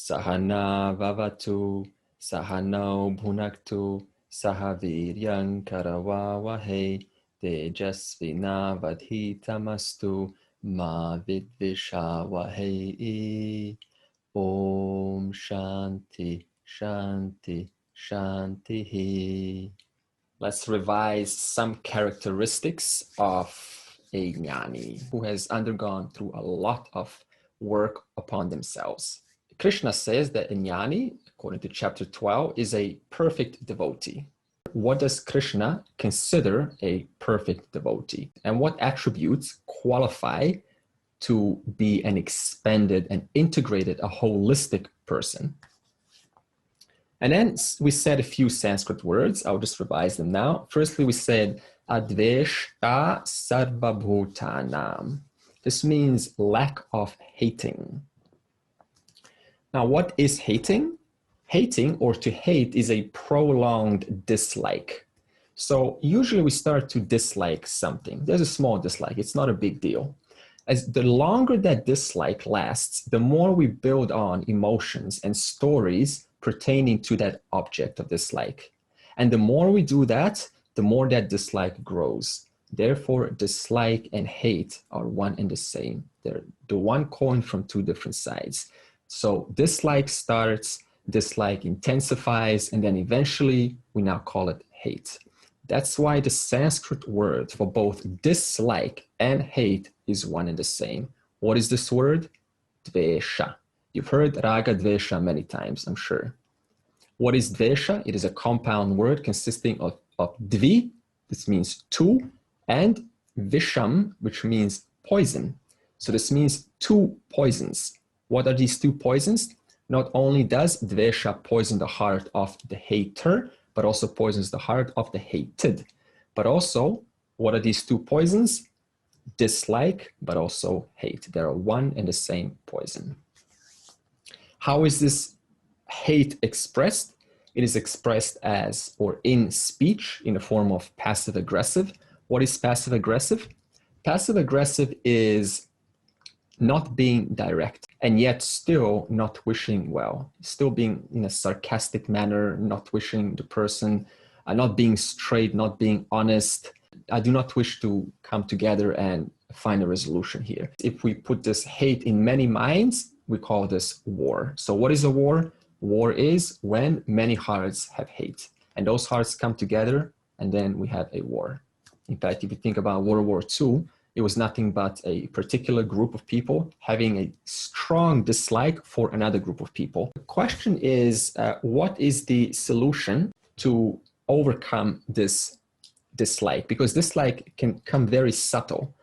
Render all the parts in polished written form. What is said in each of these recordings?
Sahana vavatu, sahano bhunaktu, sahaviryam karavavahe, tejasvina vadhitamastu, ma vidvishavahe. Om Shanti, Shanti, Shanti. Let's revise some characteristics of a jnani who has undergone through a lot of work upon themselves. Krishna says that a jnani, according to chapter 12, is a perfect devotee. What does Krishna consider a perfect devotee? And what attributes qualify to be an expanded and integrated, a holistic person? And then we said a few Sanskrit words. I'll just revise them now. Firstly, we said adveshta sarvabhutanam. This means lack of hating. Now, what is hating? Hating, or to hate, is a prolonged dislike. So usually we start to dislike something. There's a small dislike. It's not a big deal. As the longer that dislike lasts, the more we build on emotions and stories pertaining to that object of dislike. And the more we do that, the more that dislike grows. Therefore, dislike and hate are one and the same. They're the one coin from two different sides. So dislike starts, dislike intensifies, and then eventually we now call it hate. That's why the Sanskrit word for both dislike and hate is one and the same. What is this word? Dvesha. You've heard raga dvesha many times, I'm sure. What is dvesha? It is a compound word consisting of dvi, this means two, and visham, which means poison. So this means two poisons. What are these two poisons? Not only does dvesha poison the heart of the hater, but also poisons the heart of the hated. But also, what are these two poisons? Dislike, but also hate. They are one and the same poison. How is this hate expressed? It is expressed as, or in speech, in the form of passive aggressive. What is passive aggressive? Passive aggressive is not being direct, and yet still not wishing well, still being in a sarcastic manner, not wishing the person, not being straight, not being honest. I do not wish to come together and find a resolution here. If we put this hate in many minds, we call this war. So what is a war? War is when many hearts have hate, and those hearts come together, and then we have a war. In fact, if you think about World War II, it was nothing but a particular group of people having a strong dislike for another group of people. The question is, what is the solution to overcome this dislike? Because dislike can come very subtle.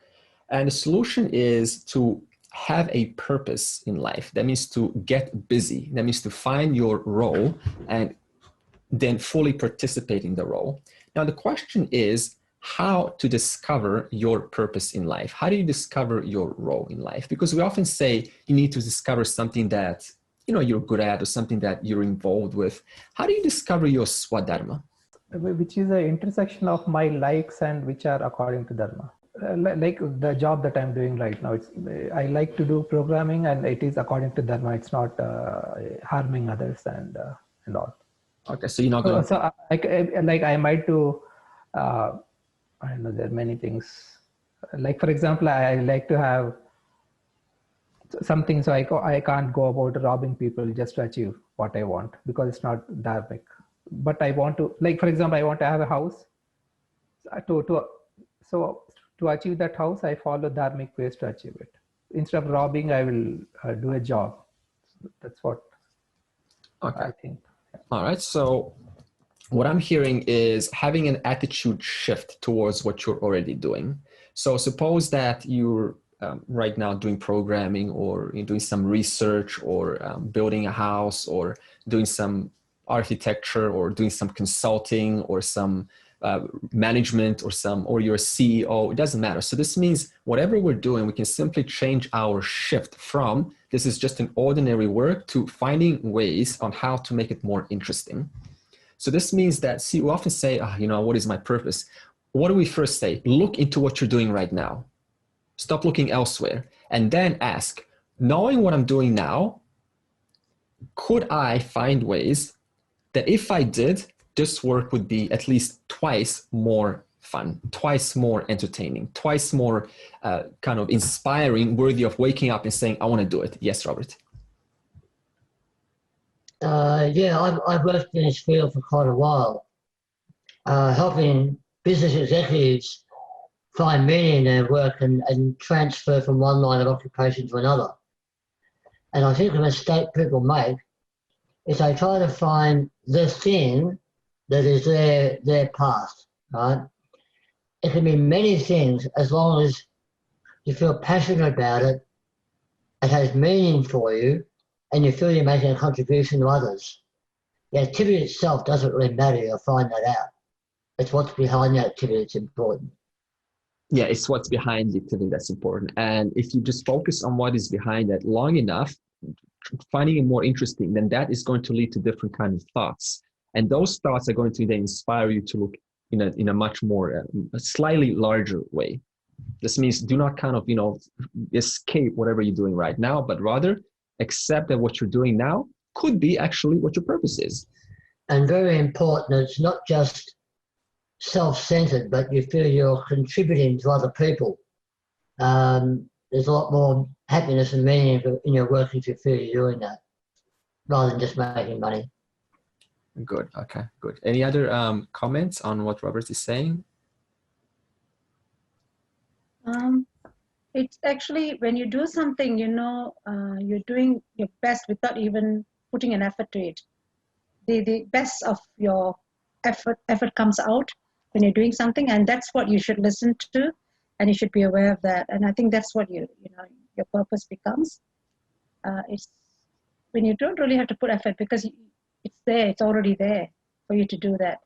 And the solution is to have a purpose in life. That means to get busy. That means to find your role and then fully participate in the role. Now, the question is, how to discover your purpose in life. How do you discover your role in life? Because we often say you need to discover something that you're good at or something that you're involved with. How do you discover your swadharma? Which is an intersection of my likes and which are according to dharma. Like the job that I'm doing right now, I like to do programming and it is according to dharma. It's not harming others and all. Okay, so you're not going. So I might do. I don't know, there are many things. Like, for example, I like to have something, so I can't go about robbing people just to achieve what I want, because it's not dharmic. But I want to, like, for example, I want to have a house. So to achieve that house, I follow dharmic ways to achieve it. Instead of robbing, I will do a job. That's what I think. All right, so what I'm hearing is having an attitude shift towards what you're already doing. So suppose that you're right now doing programming, or you're doing some research, or building a house, or doing some architecture, or doing some consulting, or some management, or you're a CEO. It doesn't matter. So this means whatever we're doing, we can simply change our shift from this is just an ordinary work to finding ways on how to make it more interesting. So this means that, we often say, what is my purpose? What do we first say? Look into what you're doing right now. Stop looking elsewhere. And then ask, knowing what I'm doing now, could I find ways that if I did, this work would be at least twice more fun, twice more entertaining, twice more kind of inspiring, worthy of waking up and saying, I want to do it. Yes, Robert. Yeah, I've worked in this field for quite a while, helping business executives find meaning in their work and transfer from one line of occupation to another. And I think the mistake people make is they try to find the thing that is their path, right? It can be many things as long as you feel passionate about it, it has meaning for you, and you feel you're making a contribution to others. The activity itself doesn't really matter, you'll find that out. It's what's behind the activity that's important. Yeah, it's what's behind the activity that's important. And if you just focus on what is behind that long enough, finding it more interesting, then that is going to lead to different kinds of thoughts. And those thoughts are going to then inspire you to look in a much more, a slightly larger way. This means do not kind of, escape whatever you're doing right now, but rather accept that what you're doing now could be actually what your purpose is. And very important, it's not just self-centered, but you feel you're contributing to other people. There's a lot more happiness and meaning in your work if you feel you're doing that, rather than just making money. Good. Okay, good. Any other comments on what Robert is saying? It's actually when you do something, you're doing your best without even putting an effort to it. The best of your effort comes out when you're doing something, and that's what you should listen to, and you should be aware of that. And I think that's what your purpose becomes. It's when you don't really have to put effort because it's there, it's already there for you to do that.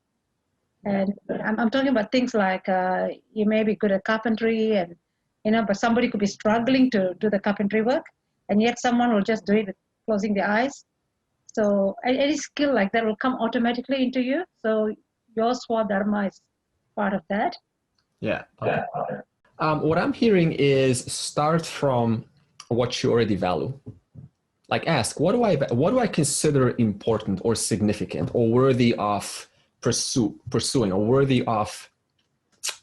And I'm talking about things like you may be good at carpentry, and but somebody could be struggling to do the carpentry work, and yet someone will just do it with closing their eyes. So any skill like that will come automatically into you. So your Swadharma is part of that. Yeah. Okay. What I'm hearing is start from what you already value. Like ask, what do I consider important or significant or worthy of pursuing or worthy of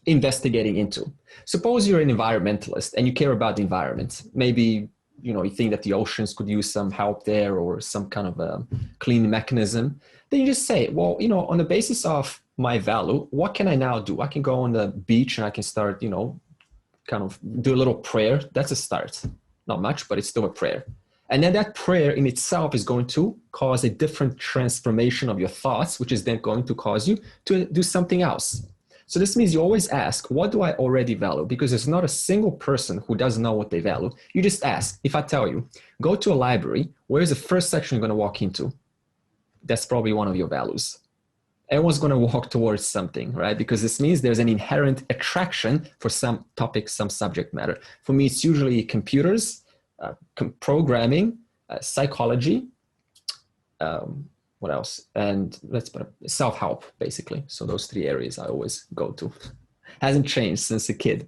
investigating into? Suppose you're an environmentalist and you care about the environment. Maybe, you think that the oceans could use some help there or some kind of a clean mechanism. Then you just say, well, on the basis of my value, what can I now do? I can go on the beach and I can start, kind of do a little prayer. That's a start. Not much, but it's still a prayer. And then that prayer in itself is going to cause a different transformation of your thoughts, which is then going to cause you to do something else. So this means you always ask, what do I already value? Because there's not a single person who doesn't know what they value. You just ask. If I tell you, go to a library, where's the first section you're going to walk into? That's probably one of your values. Everyone's going to walk towards something, right? Because this means there's an inherent attraction for some topic, some subject matter. For me, it's usually computers, programming, psychology, what else? And let's put self-help, basically. So those three areas I always go to. Hasn't changed since a kid.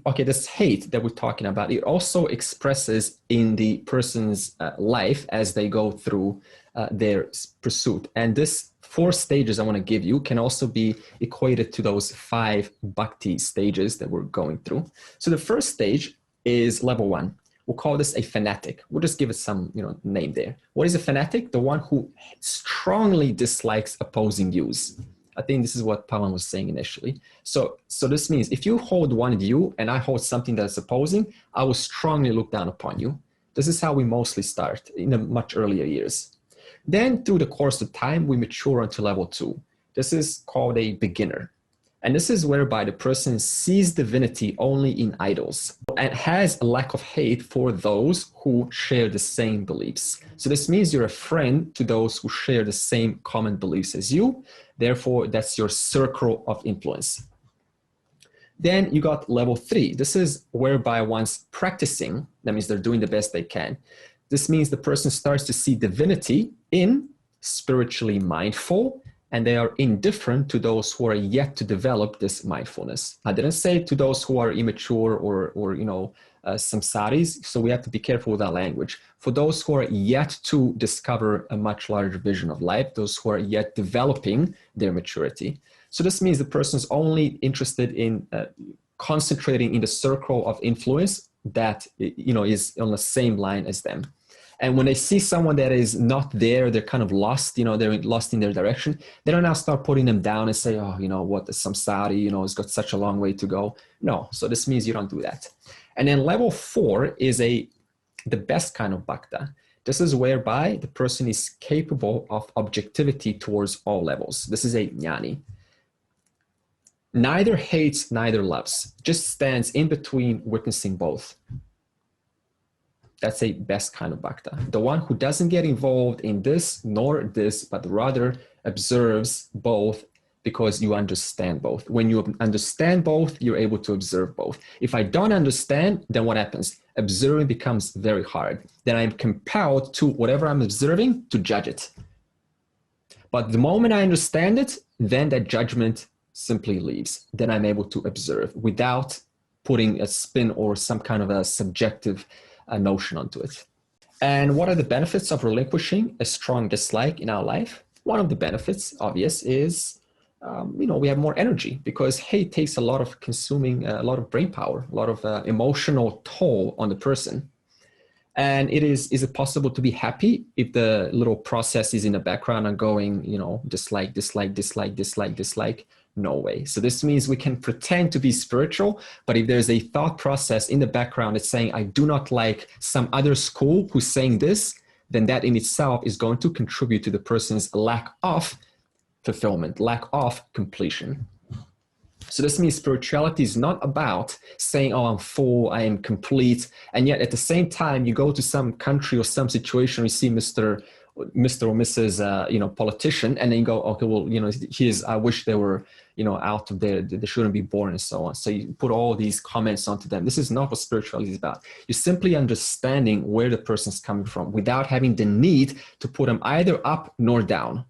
Okay, this hate that we're talking about, it also expresses in the person's life as they go through their pursuit. And this 4 stages I want to give you can also be equated to those 5 bhakti stages that we're going through. So the first stage is level 1. We'll call this a fanatic. We'll just give it some name there. What is a fanatic? The one who strongly dislikes opposing views. I think this is what Pawan was saying initially. So this means if you hold one view and I hold something that's opposing, I will strongly look down upon you. This is how we mostly start in the much earlier years. Then through the course of time, we mature onto level 2. This is called a beginner. And this is whereby the person sees divinity only in idols and has a lack of hate for those who share the same beliefs. So this means you're a friend to those who share the same common beliefs as you. Therefore, that's your circle of influence. Then you got level 3. This is whereby one's practicing, that means they're doing the best they can. This means the person starts to see divinity in spiritually mindful and they are indifferent to those who are yet to develop this mindfulness. I didn't say to those who are immature or samsaris, so we have to be careful with our language. For those who are yet to discover a much larger vision of life, those who are yet developing their maturity. So this means the person is only interested in concentrating in the circle of influence that is on the same line as them. And when they see someone that is not there, they're kind of lost, they're lost in their direction, they don't now start putting them down and say, oh, what, the samsari, has got such a long way to go. No, so this means you don't do that. And then level 4 is the best kind of bhakta. This is whereby the person is capable of objectivity towards all levels. This is a jnani. Neither hates, neither loves, just stands in between, witnessing both. That's a best kind of bhakta. The one who doesn't get involved in this nor this, but rather observes both because you understand both. When you understand both, you're able to observe both. If I don't understand, then what happens? Observing becomes very hard. Then I'm compelled to, whatever I'm observing, to judge it. But the moment I understand it, then that judgment simply leaves. Then I'm able to observe without putting a spin or some kind of a subjective notion onto it. And what are the benefits of relinquishing a strong dislike in our life? One of the benefits, obvious, is we have more energy, because hate takes a lot of a lot of brain power, a lot of emotional toll on the person. And is it possible to be happy if the little process is in the background and going, dislike, dislike, dislike, dislike, dislike? No way. So this means we can pretend to be spiritual, but if there's a thought process in the background that's saying, I do not like some other school who's saying this, then that in itself is going to contribute to the person's lack of fulfillment, lack of completion. So this means spirituality is not about saying, oh, I'm full, I am complete. And yet at the same time, you go to some country or some situation, you see Mr. or Mrs. Politician, and then you go, okay, well, I wish they were, out of there, they shouldn't be born, and so on. So you put all these comments onto them. This is not what spirituality is about. You're simply understanding where the person's coming from without having the need to put them either up nor down.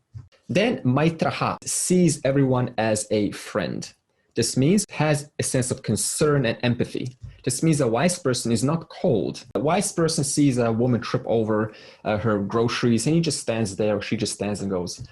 Then Maitraha sees everyone as a friend. This means has a sense of concern and empathy. This means a wise person is not cold. A wise person sees a woman trip over her groceries, and he just stands there, or she just stands and goes,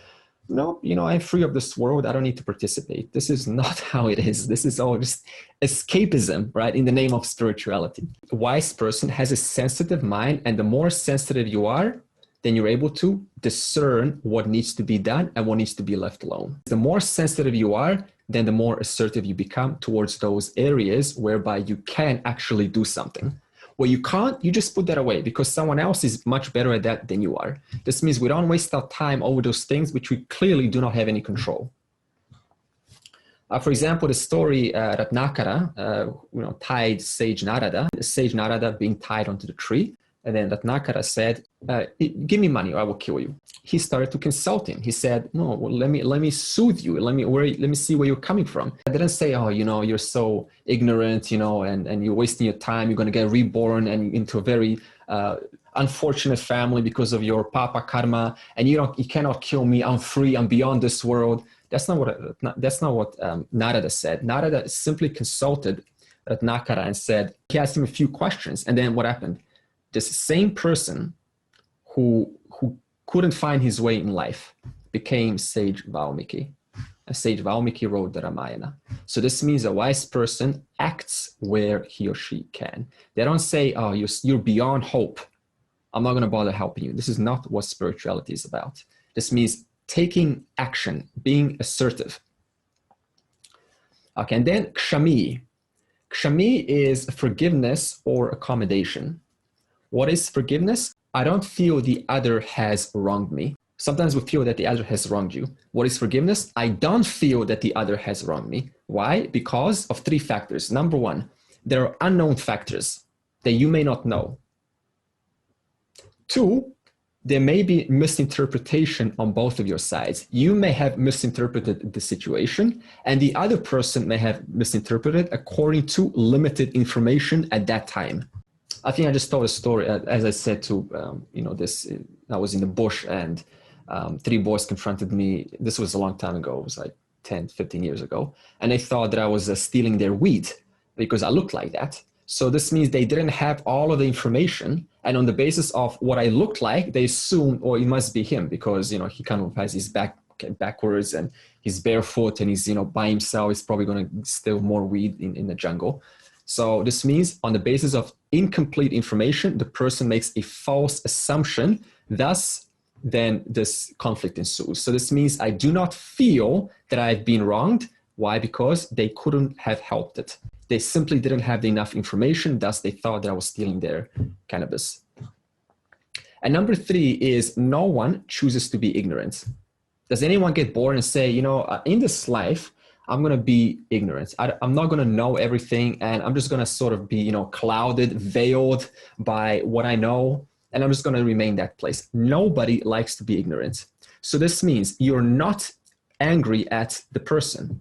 no, I'm free of this world. I don't need to participate. This is not how it is. This is all just escapism, right? In the name of spirituality. A wise person has a sensitive mind, and the more sensitive you are, then you're able to discern what needs to be done and what needs to be left alone. The more sensitive you are, then the more assertive you become towards those areas whereby you can actually do something. Where you can't, you just put that away because someone else is much better at that than you are. This means we don't waste our time over those things which we clearly do not have any control. For example, the story Ratnakara, tied sage Narada, sage Narada being tied onto the tree. And then Ratnakara said, give me money or I will kill you. He started to consult him. He said, no, well, let me soothe you. Let me see where you're coming from. I didn't say, oh, you're so ignorant, and you're wasting your time. You're going to get reborn and into a very unfortunate family because of your papa karma. And you cannot kill me. I'm free. I'm beyond this world. That's not what Narada said. Narada simply consulted Ratnakara and said, he asked him a few questions. And then what happened? This same person who couldn't find his way in life became sage Valmiki. And sage Valmiki wrote the Ramayana. So this means a wise person acts where he or she can. They don't say, oh, you're beyond hope. I'm not going to bother helping you. This is not what spirituality is about. This means taking action, being assertive. Okay, and then kshami. Kshami is forgiveness or accommodation. What is forgiveness? I don't feel the other has wronged me. Sometimes we feel that the other has wronged you. What is forgiveness? I don't feel that the other has wronged me. Why? Because of 3 factors. Number 1, there are unknown factors that you may not know. 2, there may be misinterpretation on both of your sides. You may have misinterpreted the situation, and the other person may have misinterpreted according to limited information at that time. I think I just told a story, as I said to, I was in the bush and Three boys confronted me. This was a long time ago. It was like 10, 15 years ago. And they thought that I was stealing their weed because I looked like that. So this means they didn't have all of the information. And on the basis of what I looked like, they assumed, oh, it must be him because, he kind of has his back backwards and he's barefoot and he's, by himself. He's probably going to steal more weed in the jungle. So this means on the basis of incomplete information, the person makes a false assumption. Thus, then this conflict ensues. So this means I do not feel that I've been wronged. Why? Because they couldn't have helped it. They simply didn't have enough information. Thus, they thought that I was stealing their cannabis. And number 3 is no one chooses to be ignorant. Does anyone get bored and say, in this life, I'm going to be ignorant. I'm not going to know everything. And I'm just going to sort of be, clouded, veiled by what I know. And I'm just going to remain that place. Nobody likes to be ignorant. So this means you're not angry at the person.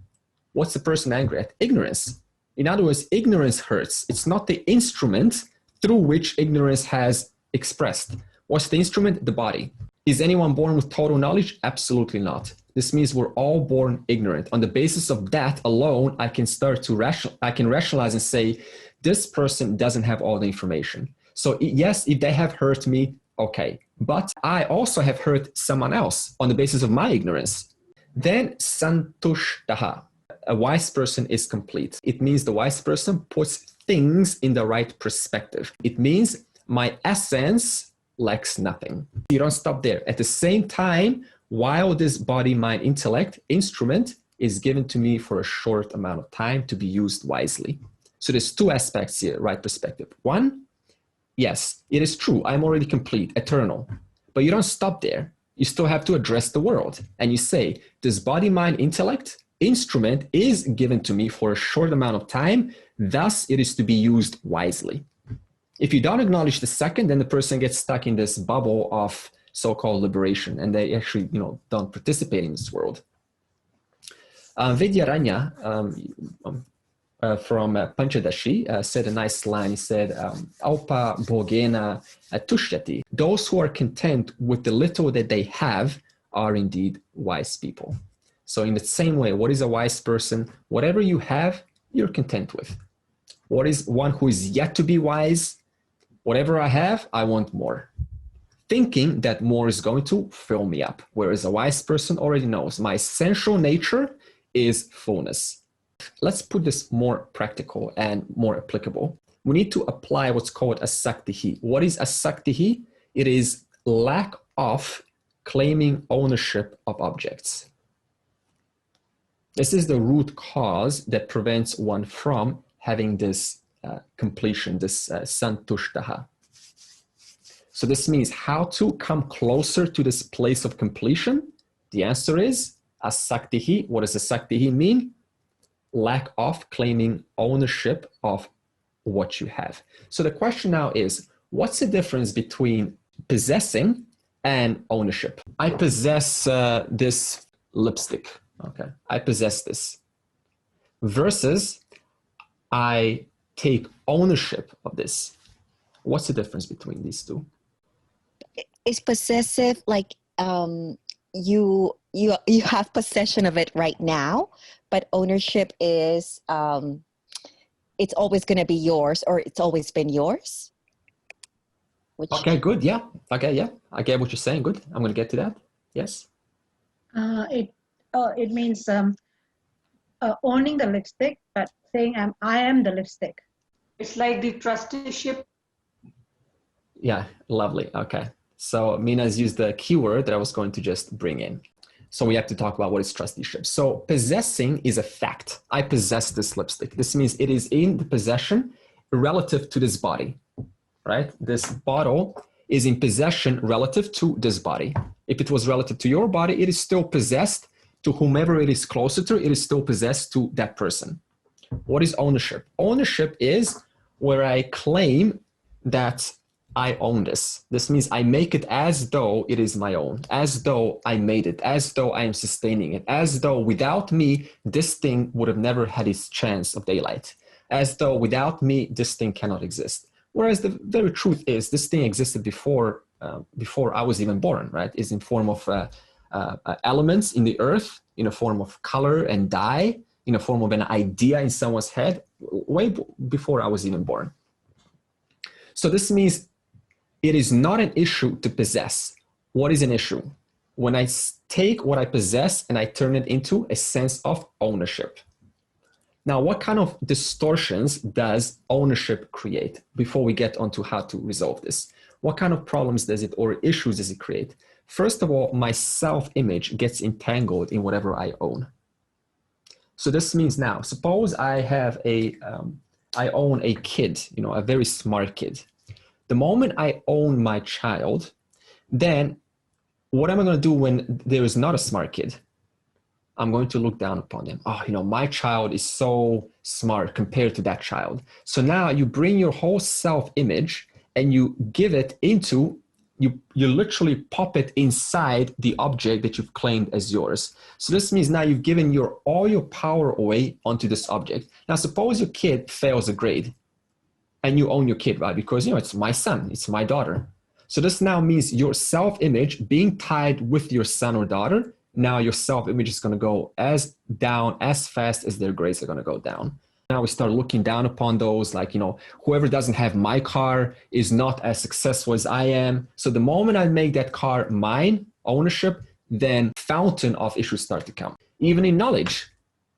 What's the person angry at? Ignorance. In other words, ignorance hurts. It's not the instrument through which ignorance has expressed. What's the instrument? The body. Is anyone born with total knowledge? Absolutely not. This means we're all born ignorant. On the basis of that alone, I can start to rationalize and say, this person doesn't have all the information. So yes, if they have hurt me, okay. But I also have hurt someone else on the basis of my ignorance. Then santushtaha. A wise person is complete. It means the wise person puts things in the right perspective. It means my essence lacks nothing. You don't stop there. At the same time, while this body, mind, intellect instrument is given to me for a short amount of time to be used wisely. So there's 2 aspects here, right perspective. 1, yes, it is true. I'm already complete, eternal. But you don't stop there. You still have to address the world. And you say, this body, mind, intellect instrument is given to me for a short amount of time. Thus, it is to be used wisely. If you don't acknowledge the second, then the person gets stuck in this bubble of so-called liberation, and they actually, don't participate in this world. Vidyaranya from Panchadashi said a nice line. He said, Alpa bhogena tushyati. Those who are content with the little that they have are indeed wise people. So in the same way, what is a wise person? Whatever you have, you're content with. What is one who is yet to be wise? Whatever I have, I want more. Thinking that more is going to fill me up. Whereas a wise person already knows my essential nature is fullness. Let's put this more practical and more applicable. We need to apply what's called asaktihi. What is asaktihi? It is lack of claiming ownership of objects. This is the root cause that prevents one from having this completion, this santushtaha. So this means how to come closer to this place of completion. The answer is asaktihi. What does asaktihi mean? Lack of claiming ownership of what you have. So the question now is, what's the difference between possessing and ownership? I possess this lipstick. Okay, I possess this. Versus I take ownership of this. What's the difference between these two? Is possessive like you have possession of it right now, but ownership is it's always going to be yours, or it's always been yours? Okay, good. Yeah. Okay, yeah. I get what you're saying. Good. I'm going to get to that. Yes. It means owning the lipstick, but saying I am the lipstick. It's like the trusteeship. Yeah, lovely. Okay. So Mina's used the keyword that I was going to just bring in. So we have to talk about what is trusteeship. So possessing is a fact. I possess this lipstick. This means it is in the possession relative to this body, right? This bottle is in possession relative to this body. If it was relative to your body, it is still possessed to whomever it is closer to. It is still possessed to that person. What is ownership? Ownership is where I claim that I own this. This means I make it as though it is my own, as though I made it, as though I am sustaining it, as though without me, this thing would have never had its chance of daylight, as though without me, this thing cannot exist. Whereas the very truth is this thing existed before before I was even born, right? Is in form of elements in the earth, in a form of color and dye, in a form of an idea in someone's head, way before I was even born. So this means it is not an issue to possess. What is an issue? When I take what I possess and I turn it into a sense of ownership. Now, what kind of distortions does ownership create before we get onto how to resolve this? What kind of problems does it, or issues does it create? First of all, my self-image gets entangled in whatever I own. So this means now, suppose I have I own a kid, a very smart kid. The moment I own my child, then what am I going to do when there is not a smart kid? I'm going to look down upon them. Oh, my child is so smart compared to that child. So now you bring your whole self-image and you give it into, you literally pop it inside the object that you've claimed as yours. So this means now you've given all your power away onto this object. Now suppose your kid fails a grade and you own your kid, right? Because it's my son, it's my daughter. So this now means your self-image being tied with your son or daughter. Now your self-image is going to go as down as fast as their grades are going to go down. Now we start looking down upon those, like, whoever doesn't have my car is not as successful as I am. So the moment I make that car mine, ownership, then fountain of issues start to come. Even in knowledge,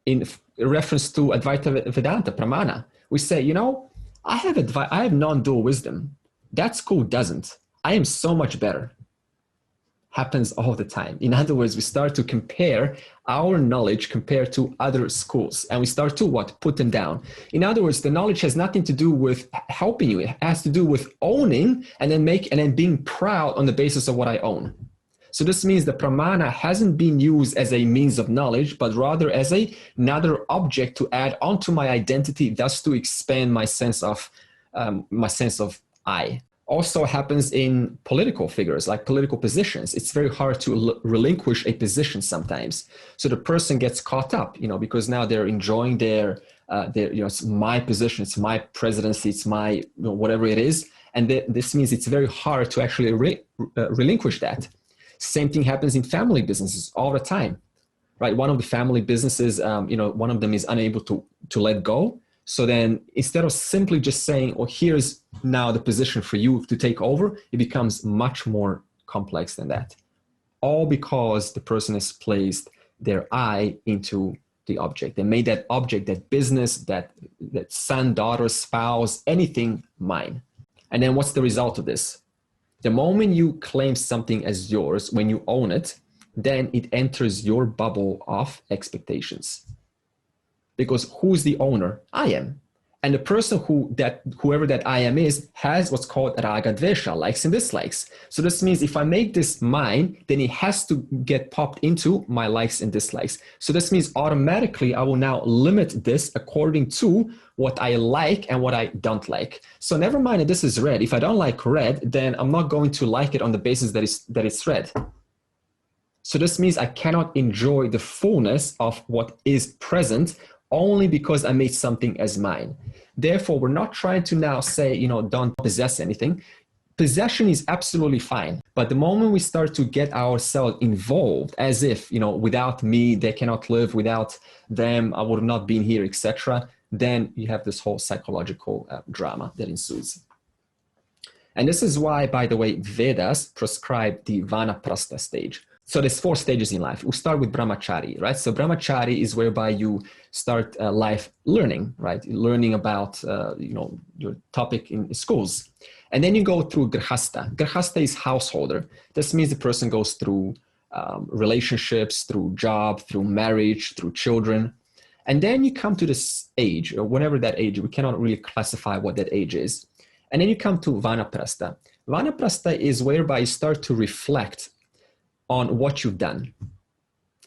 in reference to Advaita Vedanta, Pramana, we say, I have non-dual wisdom. That school doesn't. I am so much better. Happens all the time. In other words, we start to compare our knowledge compared to other schools, and we start to put them down. In other words, the knowledge has nothing to do with helping you. It has to do with owning and then being proud on the basis of what I own. So this means the pramana hasn't been used as a means of knowledge, but rather as another object to add onto my identity, thus to expand my sense of I. Also happens in political figures, like political positions. It's very hard to relinquish a position sometimes. So the person gets caught up, because now they're enjoying their it's my position, it's my presidency, it's my whatever it is. And this means it's very hard to actually relinquish that. Same thing happens in family businesses all the time, right? One of the family businesses, one of them is unable to let go. So then instead of simply just saying, here's now the position for you to take over, it becomes much more complex than that. All because the person has placed their I into the object. They made that object, that business, that son, daughter, spouse, anything mine. And then what's the result of this? The moment you claim something as yours, when you own it, then it enters your bubble of expectations. Because who's the owner? I am. And the person whoever that I am is has what's called raga dvesha, likes and dislikes. So this means if I make this mine, then it has to get popped into my likes and dislikes. So this means automatically I will now limit this according to what I like and what I don't like. So never mind that this is red. If I don't like red, then I'm not going to like it on the basis that it's red. So this means I cannot enjoy the fullness of what is present only because I made something as mine. Therefore, we're not trying to now say, don't possess anything. Possession is absolutely fine. But the moment we start to get ourselves involved as if, without me, they cannot live, without them, I would have not been here, etc., then you have this whole psychological drama that ensues. And this is why, by the way, Vedas prescribe the Vanaprastha stage. So there's 4 stages in life. We'll start with brahmachari, right? So brahmachari is whereby you start life learning, right? Learning about, your topic in schools. And then you go through grihastha. Grihastha is householder. This means the person goes through relationships, through job, through marriage, through children. And then you come to this age, or whenever that age, we cannot really classify what that age is. And then you come to vanaprastha. Vanaprastha is whereby you start to reflect on what you've done,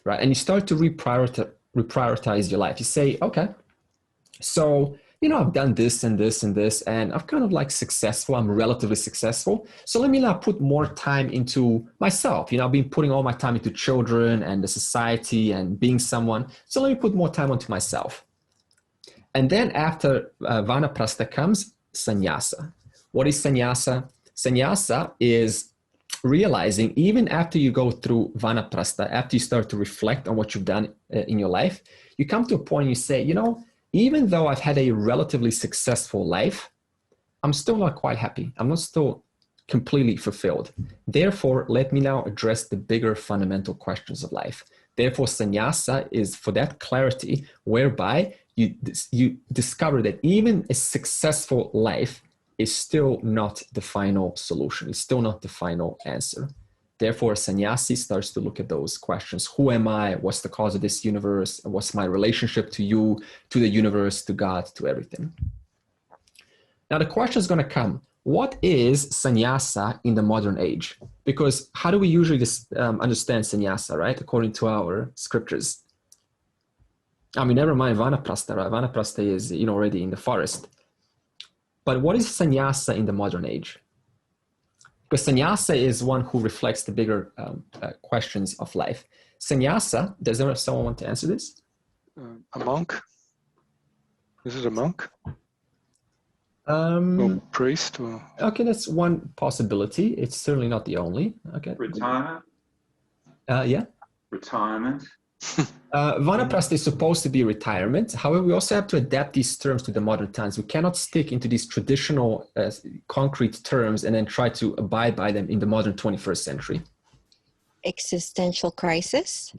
right? And you start to reprioritize your life. You say, okay, so, I've done this and this and this, and I'm kind of successful. I'm relatively successful. So let me now put more time into myself. I've been putting all my time into children and the society and being someone. So let me put more time onto myself. And then after Vanaprastha comes Sanyasa. What is Sanyasa? Sanyasa is realizing, even after you go through vanaprastha, after you start to reflect on what you've done in your life, you come to a point and you say, you know, even though I've had a relatively successful life, I'm still not quite happy. I'm not still completely fulfilled. Therefore, let me now address the bigger fundamental questions of life. Therefore, sannyasa is for that clarity whereby you discover that even a successful life is still not the final solution. It's still not the final answer. Therefore, a sannyasi starts to look at those questions. Who am I? What's the cause of this universe? What's my relationship to you, to the universe, to God, to everything? Now, the question is going to come, what is sannyasa in the modern age? Because how do we usually understand sannyasa, right? According to our scriptures. I mean, never mind vanaprastha, right? Vanaprastha is, you know, already in the forest. But what is sannyasa in the modern age? Because sannyasa is one who reflects the bigger questions of life. Sannyasa, does someone want to answer this? A monk? Is it a monk? Or priest? Or... Okay, that's one possibility. It's certainly not the only. Okay. Retirement? Yeah. Retirement? Vanaprastha is supposed to be retirement. However, we also have to adapt these terms to the modern times. We cannot stick into these traditional concrete terms and then try to abide by them in the modern 21st century. Existential crisis?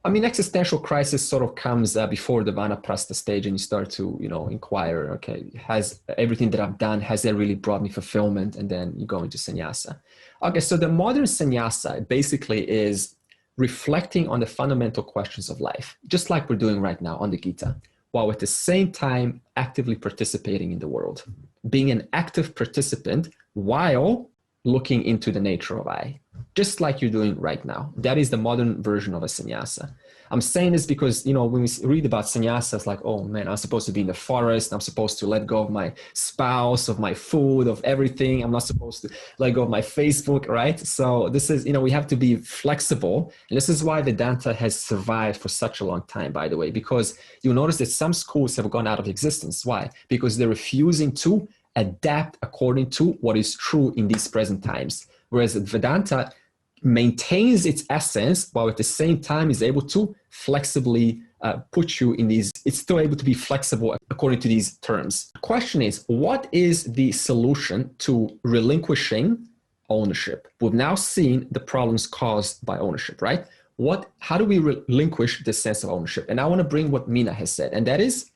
I mean, existential crisis sort of comes before the vanaprastha stage, and you start to, you know, inquire, okay, has everything that I've done, has that really brought me fulfillment? And then you go into sannyasa. Okay, so the modern sannyasa basically is reflecting on the fundamental questions of life, just like we're doing right now on the Gita, while at the same time actively participating in the world, being an active participant while looking into the nature of I, just like you're doing right now. That is the modern version of a sannyasa. I'm saying this because, you know, when we read about sannyasa, it's like, oh man, I'm supposed to be in the forest. I'm supposed to let go of my spouse, of my food, of everything. I'm not supposed to let go of my Facebook, right? So this is, you know, we have to be flexible. And this is why Vedanta has survived for such a long time, by the way, because you'll notice that some schools have gone out of existence. Why? Because they're refusing to adapt according to what is true in these present times. Whereas Vedanta maintains its essence while at the same time is able to flexibly put you in these, it's still able to be flexible according to these terms. The question is, what is the solution to relinquishing ownership? We've now seen the problems caused by ownership, right? How do we relinquish the sense of ownership? And I want to bring what Mina has said, and that is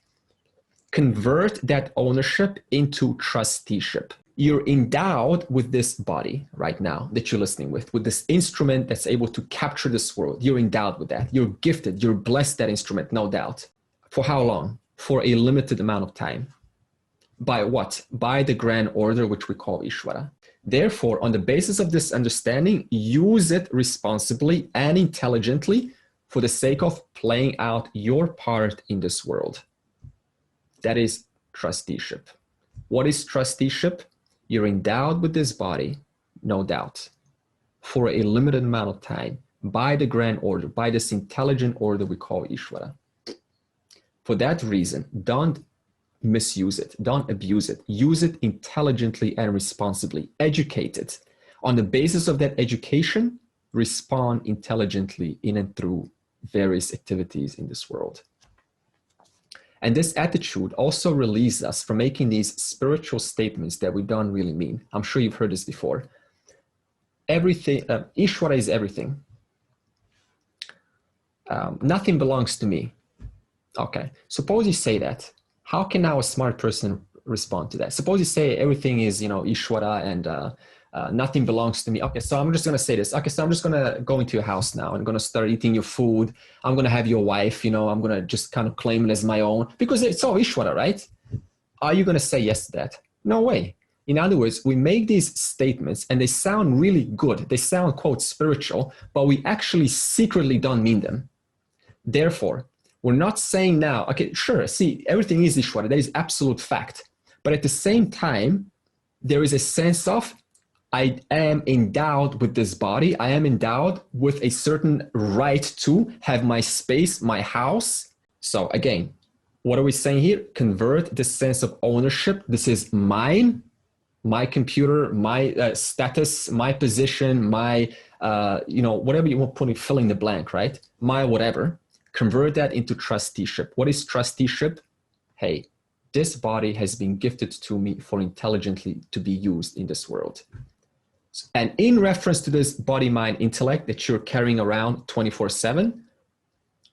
convert that ownership into trusteeship. You're endowed with this body right now that you're listening with this instrument that's able to capture this world. You're endowed with that. You're gifted. You're blessed that instrument, no doubt. For how long? For a limited amount of time. By what? By the grand order, which we call Ishvara. Therefore, on the basis of this understanding, use it responsibly and intelligently for the sake of playing out your part in this world. That is trusteeship. What is trusteeship? You're endowed with this body, no doubt, for a limited amount of time by the grand order, by this intelligent order we call Ishvara. For that reason, don't misuse it. Don't abuse it. Use it intelligently and responsibly. Educate it. On the basis of that education, respond intelligently in and through various activities in this world. And this attitude also relieves us from making these spiritual statements that we don't really mean. I'm sure you've heard this before. Everything, Ishvara is everything. Nothing belongs to me. Okay, suppose you say that. How can now a smart person respond to that? Suppose you say everything is, you know, Ishvara and nothing belongs to me. Okay, so I'm just going to say this. Okay, so I'm just going to go into your house now and I'm going to start eating your food. I'm going to have your wife, you know, I'm going to just kind of claim it as my own because it's all Ishvara, right? Are you going to say yes to that? No way. In other words, we make these statements and they sound really good. They sound, quote, spiritual, but we actually secretly don't mean them. Therefore, we're not saying now, okay, sure, see, everything is Ishvara. That is absolute fact. But at the same time, there is a sense of I am endowed with this body. I am endowed with a certain right to have my space, my house. So again, what are we saying here? Convert this sense of ownership. This is mine my computer, my status, my position, my, whatever you want to put, fill in the blank, right? My whatever, convert that into trusteeship. What is trusteeship? Hey, this body has been gifted to me for intelligently to be used in this world. And in reference to this body, mind, intellect that you're carrying around 24/7,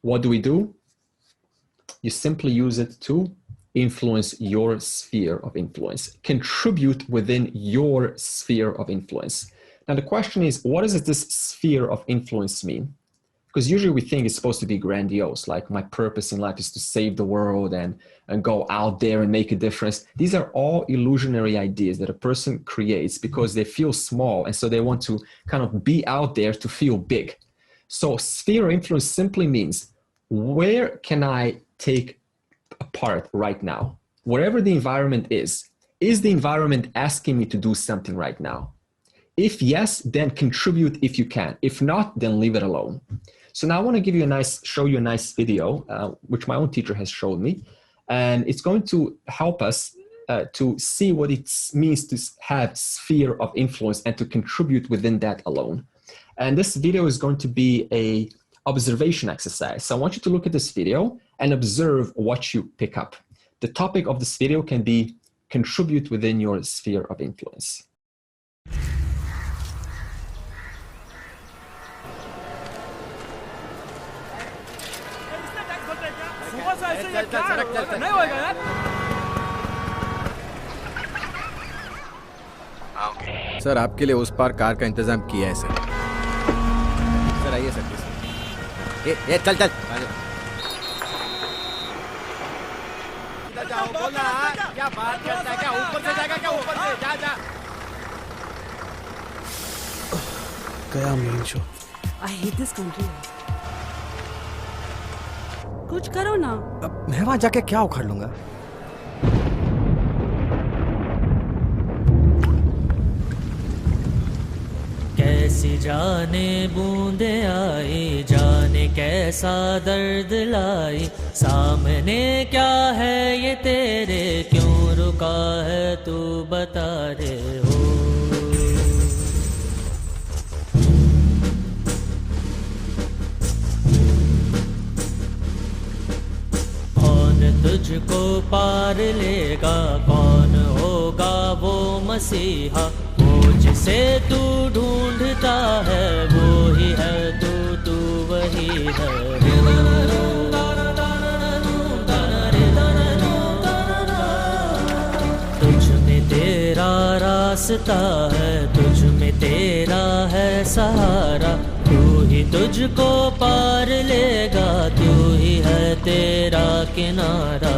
what do? You simply use it to influence your sphere of influence, contribute within your sphere of influence. Now, the question is, what does this sphere of influence mean? Because usually we think it's supposed to be grandiose, like my purpose in life is to save the world and go out there and make a difference. These are all illusionary ideas that a person creates because they feel small, and so they want to kind of be out there to feel big. So sphere of influence simply means, where can I take a part right now? Wherever the environment is the environment asking me to do something right now? If yes, then contribute if you can. If not, then leave it alone. So now I want to show you a nice video, which my own teacher has showed me. And it's going to help us to see what it means to have sphere of influence and to contribute within that alone. And this video is going to be a observation exercise. So I want you to look at this video and observe what you pick up. The topic of this video can be contribute within your sphere of influence. Sir आपके लिए उस पार car का इंतजाम किया है sir आइए sir ये चल जाओ बोला क्या बात करता है क्या ऊपर से जाएगा क्या ऊपर से जा गया main show I hate this country. कुछ करो ना। अब मैं वहां जाके क्या उखाड़ लूंगा? कैसी जाने बूंदे आई, जाने कैसा दर्द लाई, सामने क्या है ये तेरे, क्यों रुका है तू बता रे हो। तुझको पार लेगा, कौन होगा वो मसीहा, वो जिसे तू ढूंढता है, वो ही है तू वही है। तुझ में तेरा रास्ता है, तुझ में तेरा है सहारा, तू ही तुझको पार लेगा, तू ही है तेरा किनारा।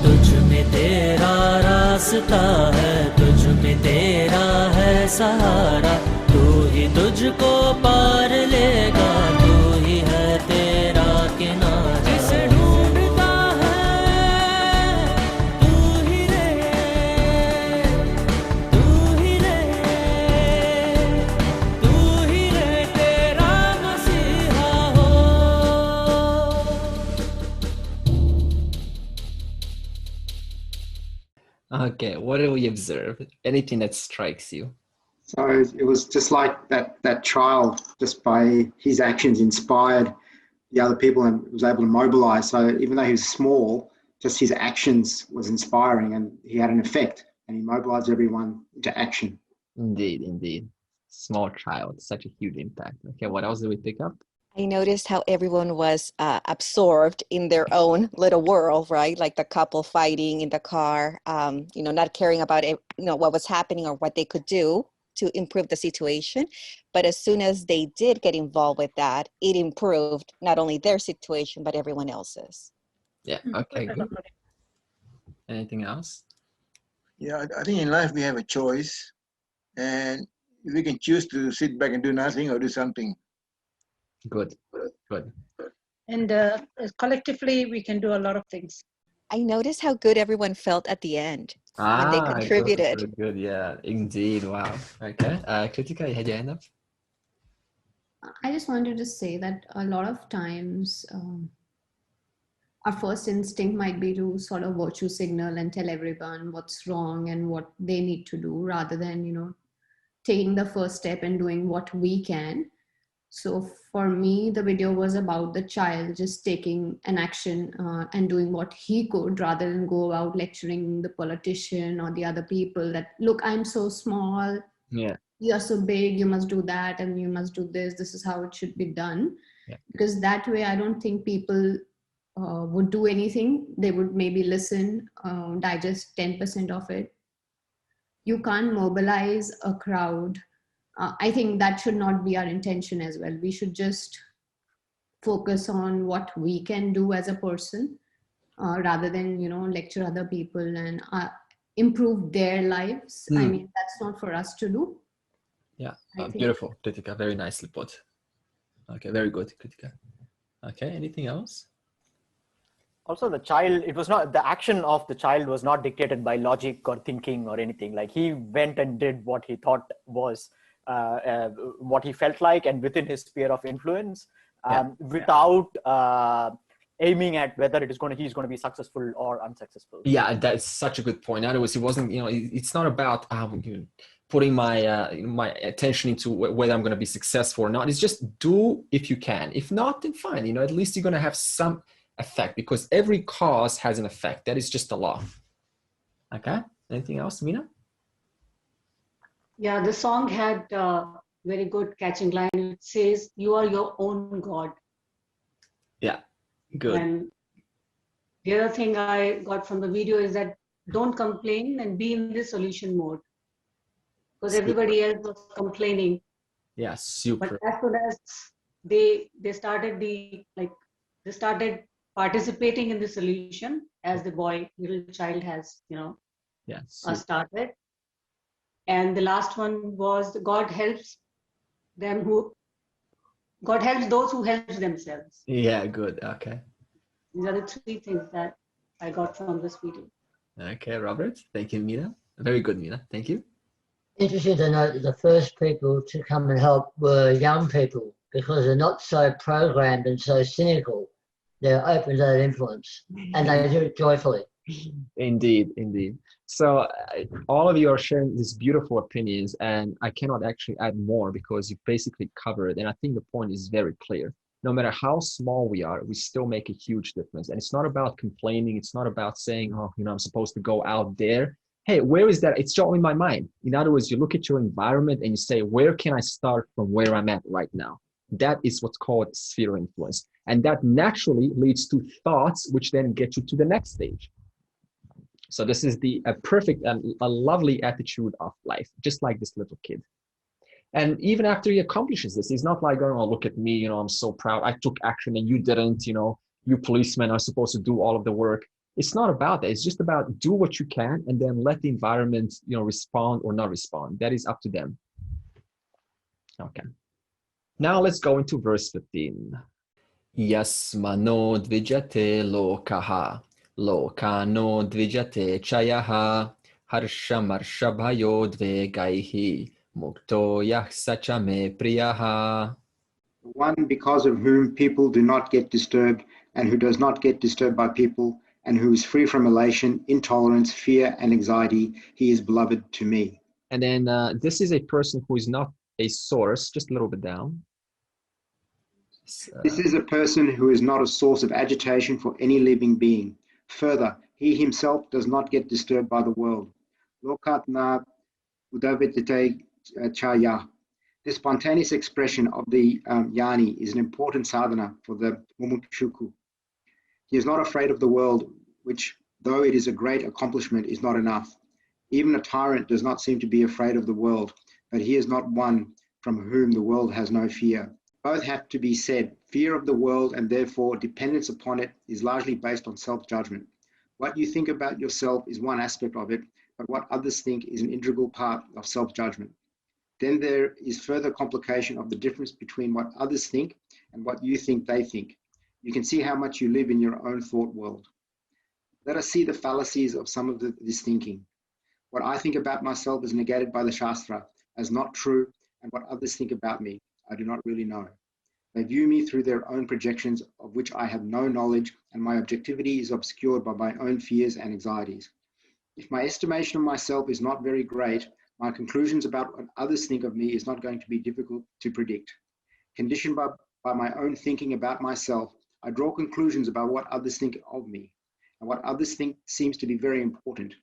तुझ में तेरा रास्ता है, तुझ में तेरा है सहारा, तू ही तुझको पार लेगा, तू ही है तेरा किनारा। जिसे ढूंढता है तू ही रहे, तू ही रहे, तू ही रहे तेरा मसीहा हो। Okay, what do we observe? Anything that strikes you? So it was just like that child, just by his actions inspired the other people and was able to mobilize. So even though he was small, just his actions was inspiring and he had an effect and he mobilized everyone into action. Indeed. Small child, such a huge impact. Okay, what else did we pick up? I noticed how everyone was absorbed in their own little world, right? Like the couple fighting in the car, not caring about it, what was happening or what they could do to improve the situation. But as soon as they did get involved with that, it improved not only their situation, but everyone else's. Yeah, okay, good. Anything else? Yeah, I think in life we have a choice, and we can choose to sit back and do nothing or do something. Good. And collectively, we can do a lot of things. I noticed how good everyone felt at the end when they contributed. Good, yeah, indeed. Wow. Okay. Kritika, you had your hand up? I just wanted to say that a lot of times our first instinct might be to sort of virtue signal and tell everyone what's wrong and what they need to do, rather than, you know, taking the first step and doing what we can. So for me, the video was about the child just taking an action and doing what he could, rather than go out lecturing the politician or the other people that, look, I'm so small, Yeah. you're so big, you must do that, and you must do this is how it should be done. Yeah. Because that way, I don't think people would do anything. They would maybe listen, digest 10% of it. You can't mobilize a crowd. I think that should not be our intention as well. We should just focus on what we can do as a person, rather than, you know, lecture other people and improve their lives. I mean, that's not for us to do. Yeah, beautiful, Kritika. Very nicely put. Okay, very good, Kritika. Okay, anything else? Also, the child, it was not, the action of the child was not dictated by logic or thinking or anything. Like, he went and did what he thought was what he felt like, and within his sphere of influence, without aiming at whether he's going to be successful or unsuccessful. Yeah, that's such a good point. In other words, he wasn't, you know, it's not about putting my my attention into whether I'm going to be successful or not. It's just do if you can. If not, then fine. You know, at least you're going to have some effect, because every cause has an effect. That is just a law. Okay. Anything else, Meena? Yeah, the song had very good catching line. It says, "You are your own God." Yeah, good. And the other thing I got from the video is that don't complain and be in the solution mode, because everybody else was complaining. Yeah, super. But as soon as they started participating in the solution, as the little child has, you know, started. And the last one was God helps those who help themselves. Yeah, good. Okay. These are the three things that I got from this video. Okay, Robert. Thank you, Meena. Very good, Meena. Thank you. Interesting to note that the first people to come and help were young people, because they're not so programmed and so cynical. They're open to that influence, and they do it joyfully. Indeed, indeed. So all of you are sharing these beautiful opinions, and I cannot actually add more because you basically covered it. And I think the point is very clear. No matter how small we are, we still make a huge difference. And it's not about complaining. It's not about saying, oh, you know, I'm supposed to go out there. Hey, where is that? It's all in my mind. In other words, you look at your environment and you say, where can I start from where I'm at right now? That is what's called sphere influence. And that naturally leads to thoughts, which then get you to the next stage. So this is a perfect and a lovely attitude of life, just like this little kid. And even after he accomplishes this, he's not like going, oh, look at me, you know, I'm so proud. I took action and you didn't, you know, you policemen are supposed to do all of the work. It's not about that. It's just about do what you can and then let the environment, you know, respond or not respond. That is up to them. Okay. Now let's go into verse 15. Yasmano dvijate lokaha, lokano dvijate chayaha, harshamarshabhayo dvegaihi, mukto yahsachame priyaha. One because of whom people do not get disturbed, and who does not get disturbed by people, and who is free from elation, intolerance, fear, and anxiety, he is beloved to me. And then this is a person who is not a source, just a little bit down. This is a person who is not a source of agitation for any living being. Further, he himself does not get disturbed by the world. Lokat na udavitite chaya. This spontaneous expression of the yani is an important sadhana for the mumukshuku. He is not afraid of the world, which, though it is a great accomplishment, is not enough. Even a tyrant does not seem to be afraid of the world, but he is not one from whom the world has no fear. Both have to be said. Fear of the world and therefore dependence upon it is largely based on self-judgment. What you think about yourself is one aspect of it, but what others think is an integral part of self-judgment. Then there is further complication of the difference between what others think and what you think they think. You can see how much you live in your own thought world. Let us see the fallacies of some of this thinking. What I think about myself is negated by the Shastra as not true, and what others think about me. I do not really know. They view me through their own projections of which I have no knowledge, and my objectivity is obscured by my own fears and anxieties. If my estimation of myself is not very great, my conclusions about what others think of me is not going to be difficult to predict. Conditioned by my own thinking about myself, I draw conclusions about what others think of me, and what others think seems to be very important.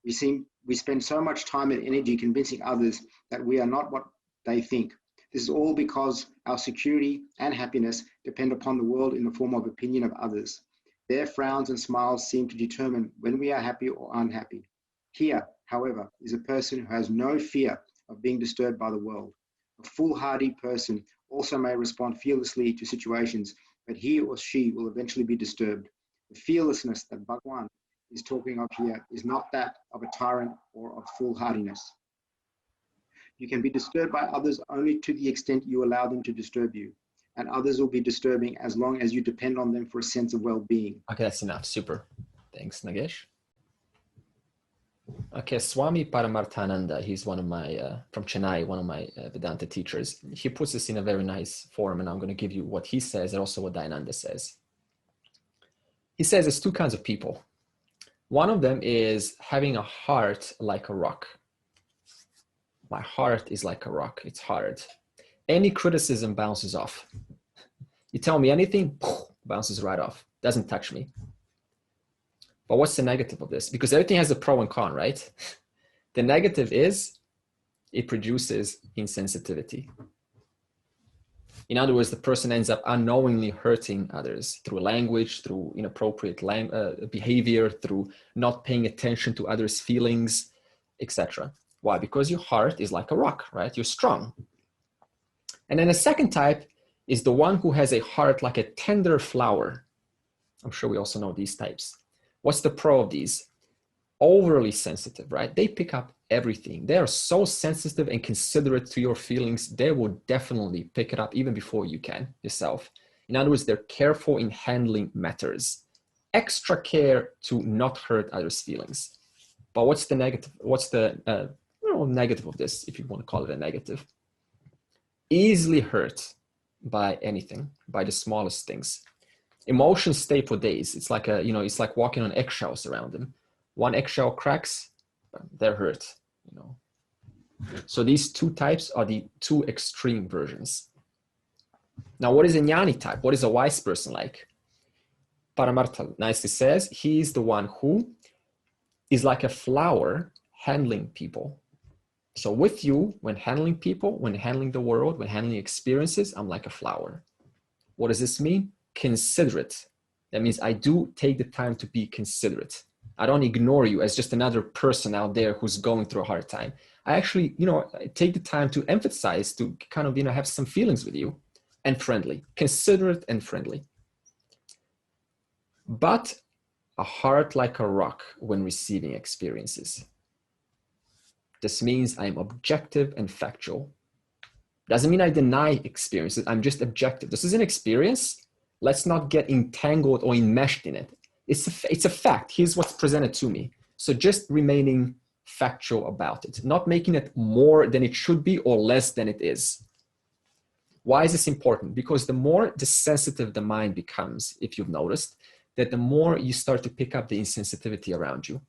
We spend so much time and energy convincing others that we are not what they think. This is all because our security and happiness depend upon the world in the form of opinion of others. Their frowns and smiles seem to determine when we are happy or unhappy. Here, however, is a person who has no fear of being disturbed by the world. A foolhardy person also may respond fearlessly to situations, but he or she will eventually be disturbed. The fearlessness that Bhagwan is talking of here is not that of a tyrant or of foolhardiness. You can be disturbed by others only to the extent you allow them to disturb you, and others will be disturbing as long as you depend on them for a sense of well-being. Okay, that's enough. Super. Thanks, Nagesh. Okay, Swami Paramarthananda, he's one of my, from Chennai, one of my Vedanta teachers. He puts this in a very nice form, and I'm going to give you what he says and also what Dayananda says. He says there's two kinds of people. One of them is having a heart like a rock. My heart is like a rock. It's hard. Any criticism bounces off. You tell me anything, bounces right off. Doesn't touch me. But what's the negative of this? Because everything has a pro and con, right? The negative is it produces insensitivity. In other words, the person ends up unknowingly hurting others through language, through inappropriate behavior, through not paying attention to others' feelings, etc. Why? Because your heart is like a rock, right? You're strong. And then the second type is the one who has a heart like a tender flower. I'm sure we also know these types. What's the pro of these? Overly sensitive, right? They pick up everything. They are so sensitive and considerate to your feelings. They will definitely pick it up even before you can yourself. In other words, they're careful in handling matters. Extra care to not hurt others' feelings. But what's the negative? What's the negative of this, if you want to call it a negative? Easily hurt by anything, by the smallest things. Emotions stay for days. It's like it's like walking on eggshells around them. One eggshell cracks, they're hurt. So these two types are the two extreme versions. Now, what is a jnani type? What is a wise person like? Paramartha nicely says he is the one who is like a flower handling people. So with you, when handling people, when handling the world, when handling experiences, I'm like a flower. What does this mean? Considerate. That means I do take the time to be considerate. I don't ignore you as just another person out there who's going through a hard time. I actually, I take the time to emphasize, to kind of, have some feelings with you, and friendly, considerate and friendly. But a heart like a rock when receiving experiences. This means I'm objective and factual. Doesn't mean I deny experiences. I'm just objective. This is an experience. Let's not get entangled or enmeshed in it. It's a fact. Here's what's presented to me. So just remaining factual about it, not making it more than it should be or less than it is. Why is this important? Because the more sensitive the mind becomes, if you've noticed, that the more you start to pick up the insensitivity around you.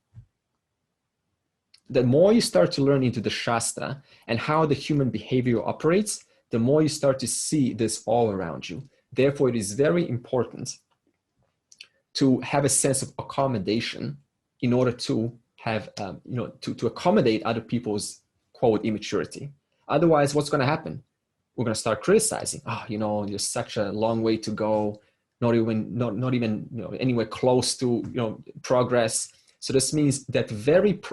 The more you start to learn into the Shastra and how the human behavior operates, the more you start to see this all around you. Therefore, it is very important to have a sense of accommodation in order to have, to accommodate other people's, quote, immaturity. Otherwise, what's going to happen? We're going to start criticizing. There's such a long way to go. Not even anywhere close to, progress. So this means that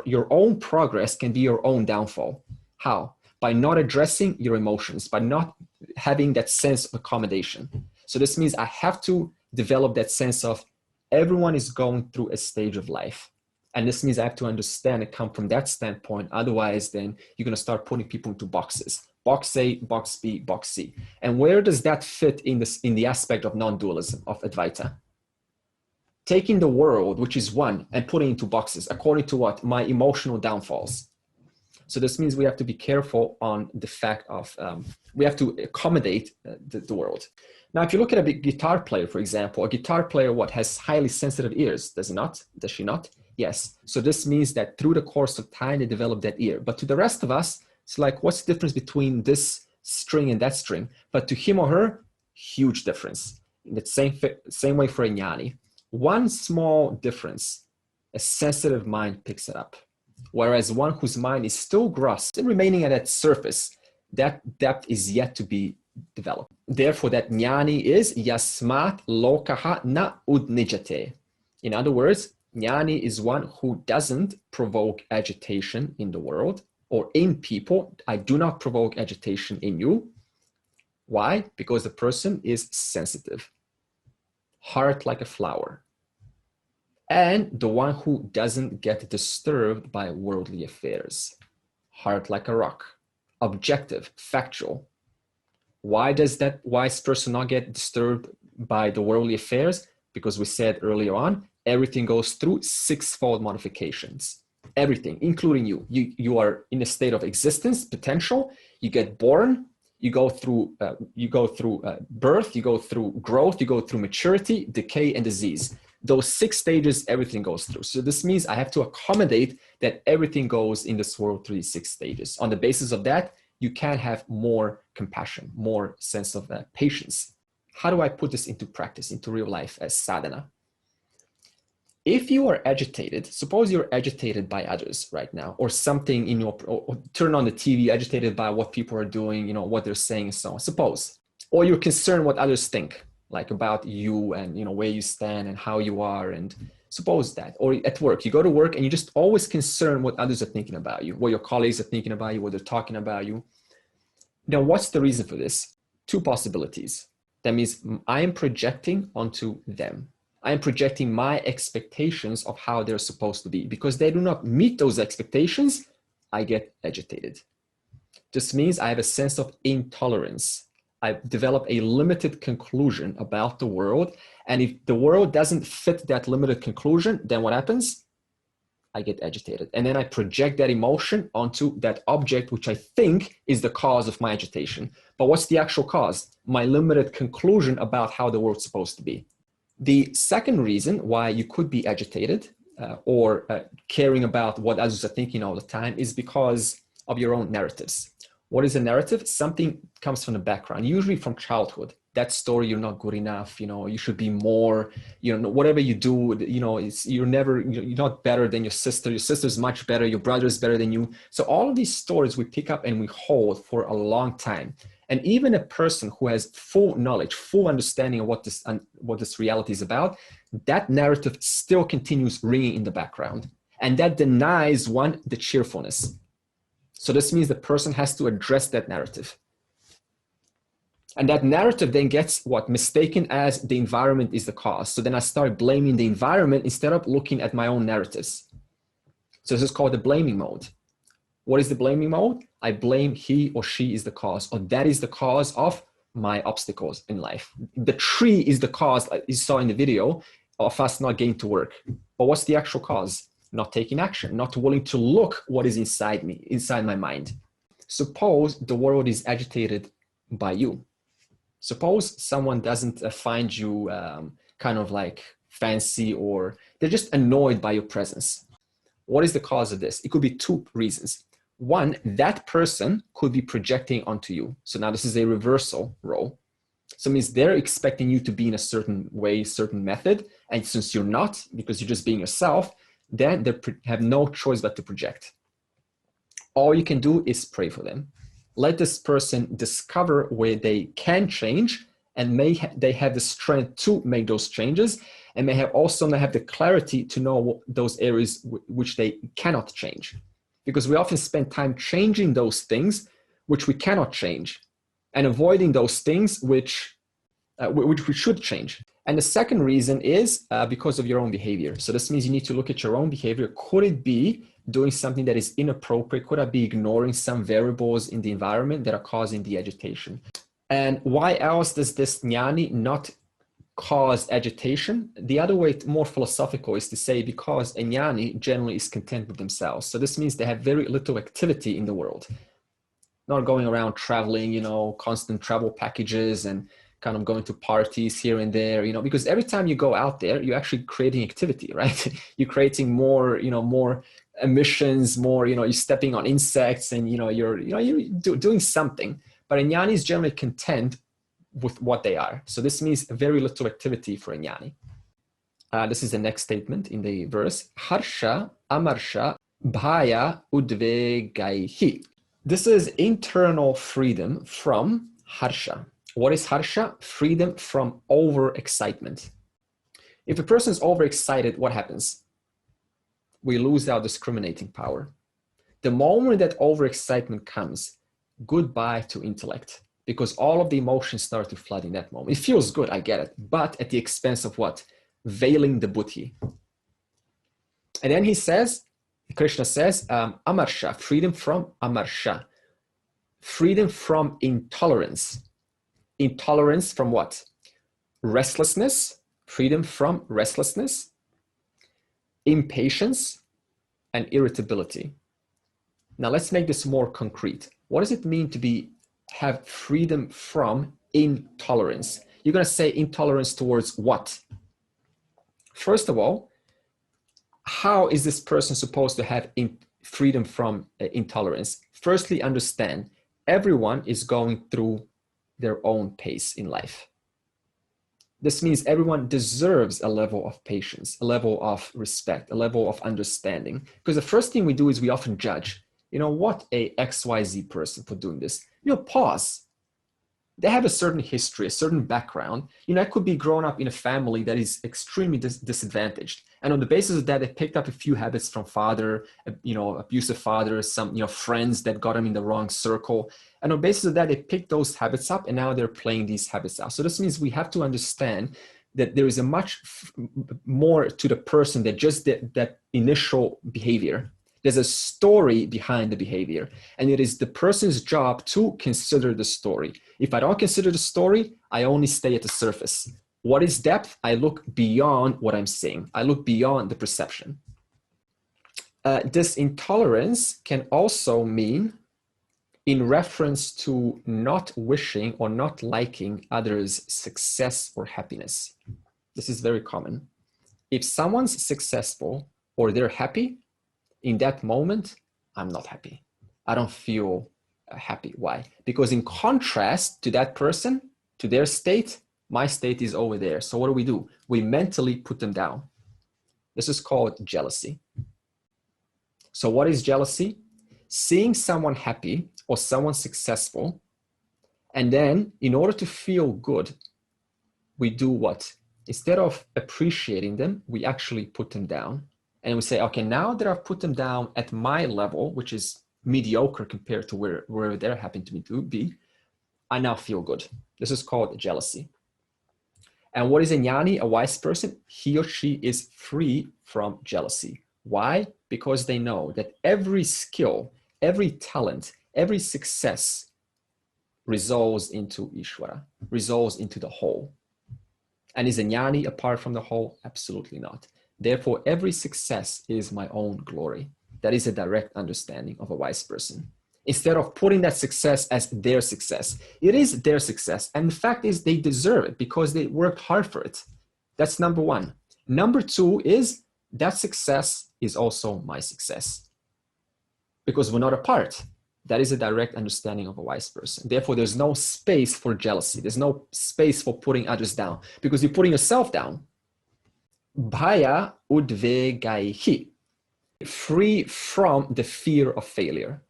your own progress can be your own downfall. How? By not addressing your emotions, by not having that sense of accommodation. So this means I have to develop that sense of everyone is going through a stage of life. And this means I have to understand and come from that standpoint. Otherwise, then you're going to start putting people into boxes. Box A, box B, box C. And where does that fit in the aspect of non-dualism, of Advaita? Taking the world, which is one, and putting it into boxes, according to what? My emotional downfalls. So this means we have to be careful on the fact of, we have to accommodate the world. Now, if you look at a big guitar player, for example, a guitar player, has highly sensitive ears, does he not? Does she not? Yes. So this means that through the course of time, they develop that ear. But to the rest of us, it's like, what's the difference between this string and that string? But to him or her, huge difference. In the same way for a jnani. One small difference, a sensitive mind picks it up. Whereas one whose mind is still gross and remaining at that surface, that depth is yet to be developed. Therefore, that jnani is yasmat lokaha na udnijate. In other words, jnani is one who doesn't provoke agitation in the world or in people. I do not provoke agitation in you. Why? Because the person is sensitive, heart like a flower, and the one who doesn't get disturbed by worldly affairs, heart like a rock, objective, factual. Why does that wise person not get disturbed by the worldly affairs? Because we said earlier on, everything goes through sixfold modifications. Everything, including you. You are in a state of existence, potential. You get born. You go through birth. You go through growth. You go through maturity, decay, and disease. Those 6 stages, everything goes through. So this means I have to accommodate that everything goes in this world through these 6 stages. On the basis of that, you can have more compassion, more sense of patience. How do I put this into practice, into real life as sadhana? If you are agitated, suppose you're agitated by others right now, or something in your, or turn on the TV, agitated by what people are doing, what they're saying and so on, suppose. Or you're concerned what others think, like about you and where you stand and how you are, and suppose that. Or at work, you go to work and you're just always concerned what others are thinking about you, what your colleagues are thinking about you, what they're talking about you. Now, what's the reason for this? 2 possibilities. That means I am projecting onto them. I am projecting my expectations of how they're supposed to be. Because they do not meet those expectations, I get agitated. This means I have a sense of intolerance. I develop a limited conclusion about the world. And if the world doesn't fit that limited conclusion, then what happens? I get agitated. And then I project that emotion onto that object, which I think is the cause of my agitation. But what's the actual cause? My limited conclusion about how the world's supposed to be. The second reason why you could be agitated or caring about what others are thinking all the time is because of your own narratives. What is a narrative? Something comes from the background, usually from childhood. That story, you're not good enough, you should be more, whatever you do, you're not better than your sister's much better, your brother is better than you. So all of these stories we pick up and we hold for a long time. And even a person who has full knowledge, full understanding of what this reality is about, that narrative still continues ringing in the background. And that denies one, the cheerfulness. So this means the person has to address that narrative. And that narrative then gets mistaken as the environment is the cause. So then I start blaming the environment instead of looking at my own narratives. So this is called the blaming mode. What is the blaming mode? I blame he or she is the cause, or that is the cause of my obstacles in life. The tree is the cause, you saw in the video, of us not getting to work. But what's the actual cause? Not taking action, not willing to look what is inside me, inside my mind. Suppose the world is agitated by you. Suppose someone doesn't find you kind of like fancy, or they're just annoyed by your presence. What is the cause of this? It could be 2 reasons. One, that person could be projecting onto you. So now this is a reversal role. So it means they're expecting you to be in a certain way, certain method. And since you're not, because you're just being yourself, then they have no choice but to project. All you can do is pray for them. Let this person discover where they can change, and they have the strength to make those changes, and may also have the clarity to know those areas which they cannot change. Because we often spend time changing those things which we cannot change, and avoiding those things which we should change. And the second reason is because of your own behavior. So this means you need to look at your own behavior. Could it be doing something that is inappropriate? Could I be ignoring some variables in the environment that are causing the agitation? And why else does this jnani not cause agitation. The other way, more philosophical, is to say because a jnani generally is content with themselves. So this means they have very little activity in the world, not going around traveling, constant travel packages and kind of going to parties here and there, because every time you go out there, you're actually creating activity, right? You're creating more, more emissions, more, you're stepping on insects and, you're doing something. But a jnani is generally content with what they are. So this means very little activity for a jnani. This is the next statement in the verse. Harsha, amarsha, bhaya, udvegaihi. This is internal freedom from harsha. What is harsha? Freedom from overexcitement. If a person is overexcited, what happens? We lose our discriminating power. The moment that overexcitement comes, goodbye to intellect, because all of the emotions start to flood in that moment. It feels good, I get it, but at the expense of what? Veiling the buddhi. And then Krishna says, amarsha, freedom from amarsha, freedom from intolerance. Intolerance from what? Restlessness, freedom from restlessness, impatience, and irritability. Now let's make this more concrete. What does it mean to have freedom from intolerance? You're going to say intolerance towards what? First of all, how is this person supposed to have freedom from intolerance? Firstly, understand everyone is going through their own pace in life. This means everyone deserves a level of patience, a level of respect, a level of understanding. Because the first thing we do is we often judge, what a XYZ person for doing this. Pause. They have a certain history, a certain background. I could be grown up in a family that is extremely disadvantaged. And on the basis of that, they picked up a few habits from father, abusive father, some, friends that got them in the wrong circle. And on the basis of that, they picked those habits up and now they're playing these habits out. So this means we have to understand that there is a much more to the person than just that initial behavior. There's a story behind the behavior, and it is the person's job to consider the story. If I don't consider the story, I only stay at the surface. What is depth? I look beyond what I'm seeing. I look beyond the perception. This intolerance can also mean in reference to not wishing or not liking others' success or happiness. This is very common. If someone's successful or they're happy, in that moment, I'm not happy. I don't feel happy. Why? Because in contrast to that person, to their state, my state is over there. So what do? We mentally put them down. This is called jealousy. So what is jealousy? Seeing someone happy or someone successful, and then in order to feel good, we do what? Instead of appreciating them, we actually put them down. And we say, okay, now that I've put them down at my level, which is mediocre compared to where they're happen to be, I now feel good. This is called jealousy. And what is a jnani, a wise person? He or she is free from jealousy. Why? Because they know that every skill, every talent, every success resolves into Ishvara, resolves into the whole. And is a jnani apart from the whole? Absolutely not. Therefore, every success is my own glory. That is a direct understanding of a wise person. Instead of putting that success as their success, it is their success. And the fact is they deserve it because they worked hard for it. That's number one. Number two is that success is also my success because we're not apart. That is a direct understanding of a wise person. Therefore, there's no space for jealousy. There's no space for putting others down because you're putting yourself down. Bhaya udvegaihi, free from the fear of failure.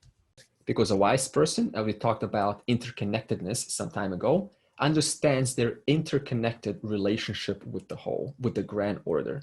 Because a wise person, as we talked about interconnectedness some time ago, understands their interconnected relationship with the whole, with the grand order.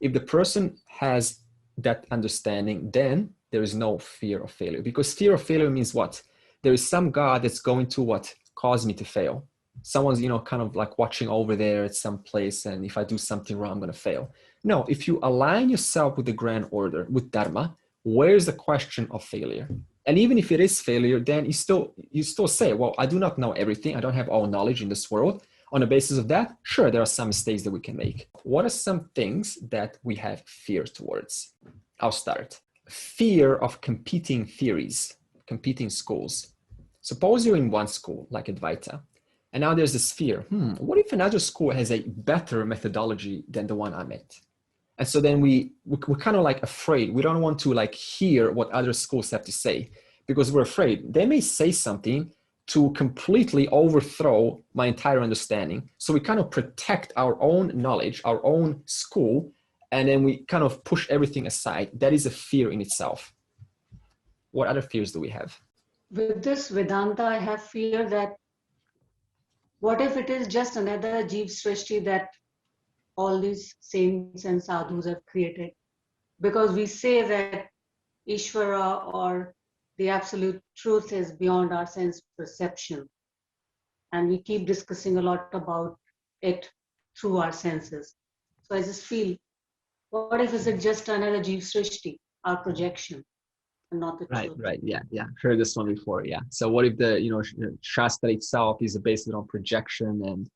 If the person has that understanding, then there is no fear of failure. Because fear of failure means what? There is some God that's going to what? Cause me to fail. Someone's, kind of like watching over there at some place, and if I do something wrong, I'm going to fail. No, if you align yourself with the grand order, with Dharma, where's the question of failure? And even if it is failure, then you still say, well, I do not know everything. I don't have all knowledge in this world. On the basis of that, sure, there are some mistakes that we can make. What are some things that we have fear towards? I'll start. Fear of competing theories, competing schools. Suppose you're in one school, like Advaita, and now there's this fear, what if another school has a better methodology than the one I'm at? And so then we're kind of like afraid. We don't want to like hear what other schools have to say because we're afraid they may say something to completely overthrow my entire understanding. So we kind of protect our own knowledge, our own school, and then we kind of push everything aside. That is a fear in itself. What other fears do we have? With this Vedanta, I have fear that what if it is just another Jiv Srishti that all these saints and sadhus have created? Because we say that Ishvara or the absolute truth is beyond our sense perception. And we keep discussing a lot about it through our senses. So I just feel, what if it's just another Jiv Srishti, our projection, and not the truth? Right, yeah. Heard this one before, yeah. So what if the, Shastra itself is based on projection and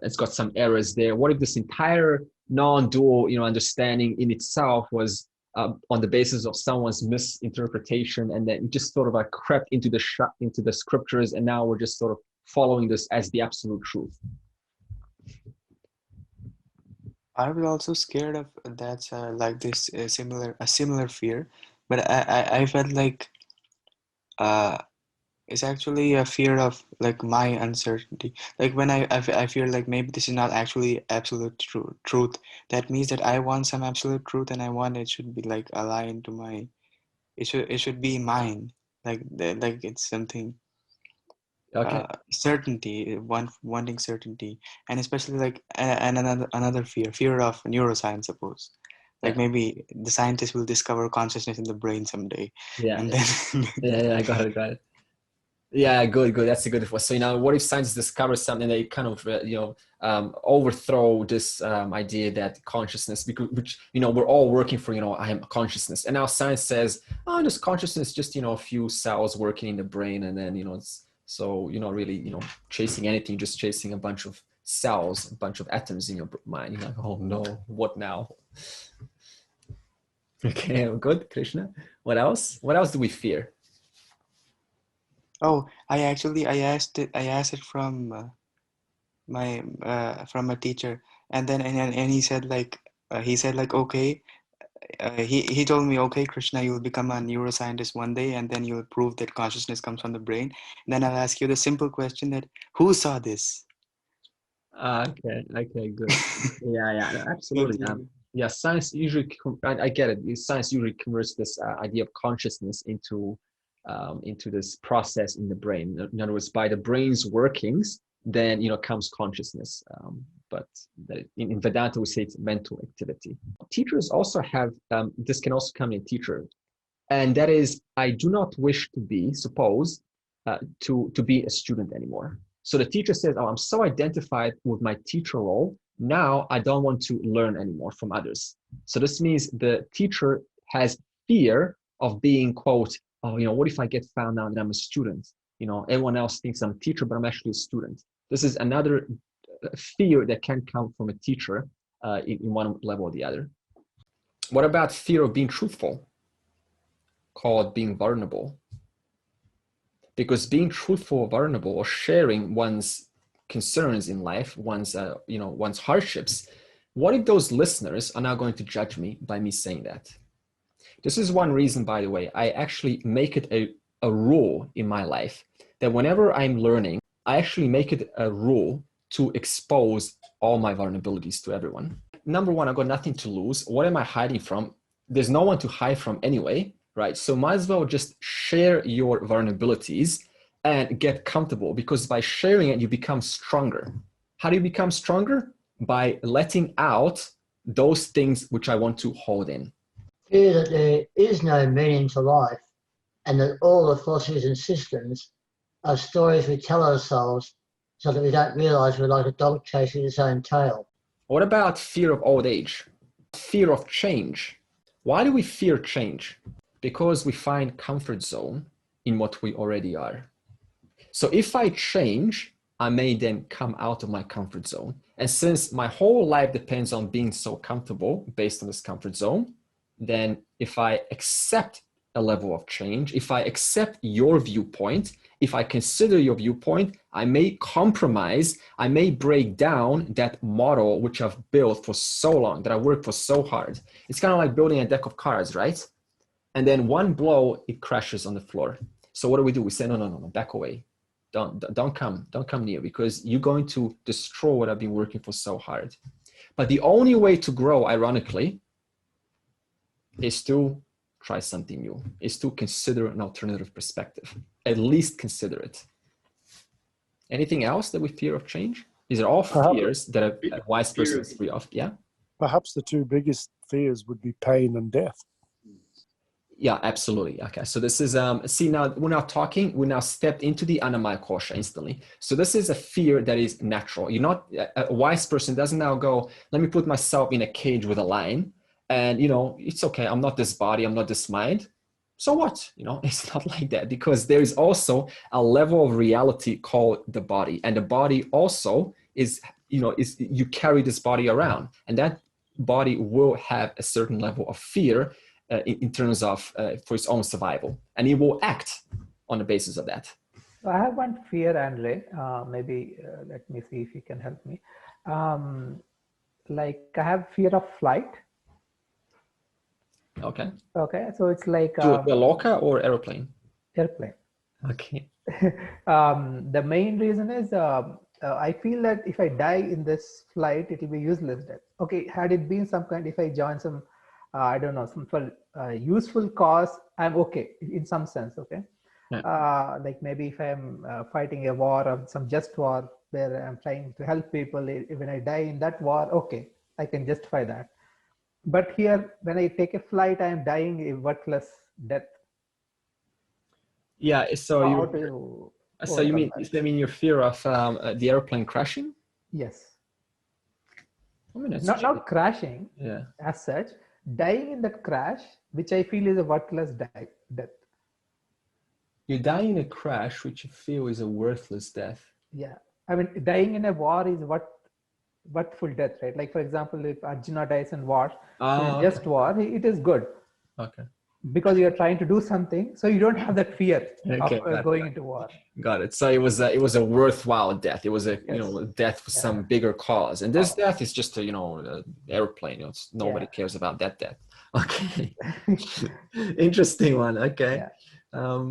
it's got some errors there? What if this entire non-dual, understanding in itself was on the basis of someone's misinterpretation, and then just sort of like crept into the scriptures, and now we're just sort of following this as the absolute truth? I was also scared of that, like this similar fear, but I felt like it's actually a fear of like my uncertainty. Like when I feel like maybe this is not actually absolute truth. That means that I want some absolute truth, and I want it should be like aligned to my. It should be mine. Like it's something. Okay. Certainty, wanting certainty, and especially like and another fear of neuroscience, suppose. Like maybe the scientists will discover consciousness in the brain someday. Yeah. And then yeah, I got it. Yeah, good. That's a good one. So what if scientists discover something, they kind of overthrow this idea that consciousness, which we're all working for, I am consciousness, and now science says, oh, this consciousness is just a few cells working in the brain, and then it's so you're not really chasing anything, just chasing a bunch of cells, a bunch of atoms in your mind. You're like, oh no, what now? Okay, good, Krishna. What else do we fear? Oh, I asked it from from a teacher, and then and he said like okay, he told me, okay, Krishna, you will become a neuroscientist one day, and then you will prove that consciousness comes from the brain. And then I'll ask you the simple question that who saw this? Okay, good. Yeah, absolutely. Yeah, science usually, I get it. Science usually converts this idea of consciousness into this process in the brain. In other words, by the brain's workings, then comes consciousness. But in Vedanta, we say it's mental activity. Teachers also have this can also come in teacher, and that is, I do not wish to be, suppose, to be a student anymore. So the teacher says, oh, I'm so identified with my teacher role. Now I don't want to learn anymore from others. So this means the teacher has fear of being, quote, oh, what if I get found out that I'm a student? Everyone else thinks I'm a teacher, but I'm actually a student. This is another fear that can come from a teacher in one level or the other. What about fear of being truthful? Called being vulnerable. Because being truthful or vulnerable, or sharing one's concerns in life, one's hardships, what if those listeners are now going to judge me by me saying that? This is one reason, by the way, I actually make it a rule in my life that whenever I'm learning, I actually make it a rule to expose all my vulnerabilities to everyone. Number one, I've got nothing to lose. What am I hiding from? There's no one to hide from anyway, right? So might as well just share your vulnerabilities and get comfortable, because by sharing it, you become stronger. How do you become stronger? By letting out those things which I want to hold in. Fear that there is no meaning to life, and that all the philosophies and systems are stories we tell ourselves so that we don't realize we're like a dog chasing its own tail. What about fear of old age? Fear of change. Why do we fear change? Because we find comfort zone in what we already are. So if I change, I may then come out of my comfort zone. And since my whole life depends on being so comfortable based on this comfort zone, then if I accept a level of change, if I accept your viewpoint, if I consider your viewpoint, I may compromise, I may break down that model which I've built for so long, that I worked for so hard. It's kind of like building a deck of cards, right? And then one blow, it crashes on the floor. So what do? We say, no, back away. Don't come near, because you're going to destroy what I've been working for so hard. But the only way to grow, ironically, is to try something new, is to consider an alternative perspective. At least consider it. Anything else that we fear of change? These are all fears that a wise person is free of. Yeah. Perhaps the two biggest fears would be pain and death. Yeah, absolutely. Okay, so this is, see, now we're now talking, we now stepped into the Anamaya Kosha instantly. So this is a fear that is natural. You're not, a wise person doesn't now go, let me put myself in a cage with a lion and, you know, it's okay. I'm not this body, I'm not this mind. So what? You know, it's not like that, because there is also a level of reality called the body. And the body also is, you know, you carry this body around, and that body will have a certain level of fear in terms of for its own survival, and it will act on the basis of that. So I have one fear, Andre. Maybe let me see if you can help me. Like I have fear of flight. Okay. Okay, so it's like the loca or airplane? Airplane. Okay. The main reason is I feel that if I die in this flight, it will be useless death. Okay, had it been some kind, if I join some I don't know, some for useful cause, I'm okay in some sense, okay? Yeah. Like maybe if I'm fighting a war or some just war where I'm trying to help people, when I die in that war, okay, I can justify that. But here, when I take a flight, I am dying a worthless death. Yeah, so you mean your fear of the airplane crashing? Yes. I mean, not crashing, yeah, as such. Dying in that crash, which I feel is a worthless death. You die in a crash, which you feel is a worthless death. Yeah, I mean, dying in a war is worthful death, right? Like for example, if Arjuna dies in war, just war, it is good. Okay. Because you are trying to do something, so you don't have that fear of going into war. Got it. So it was a worthwhile death. It was a death for some bigger cause, and this death is just a airplane. Nobody cares about that death. Okay. Interesting one. Okay. Yeah.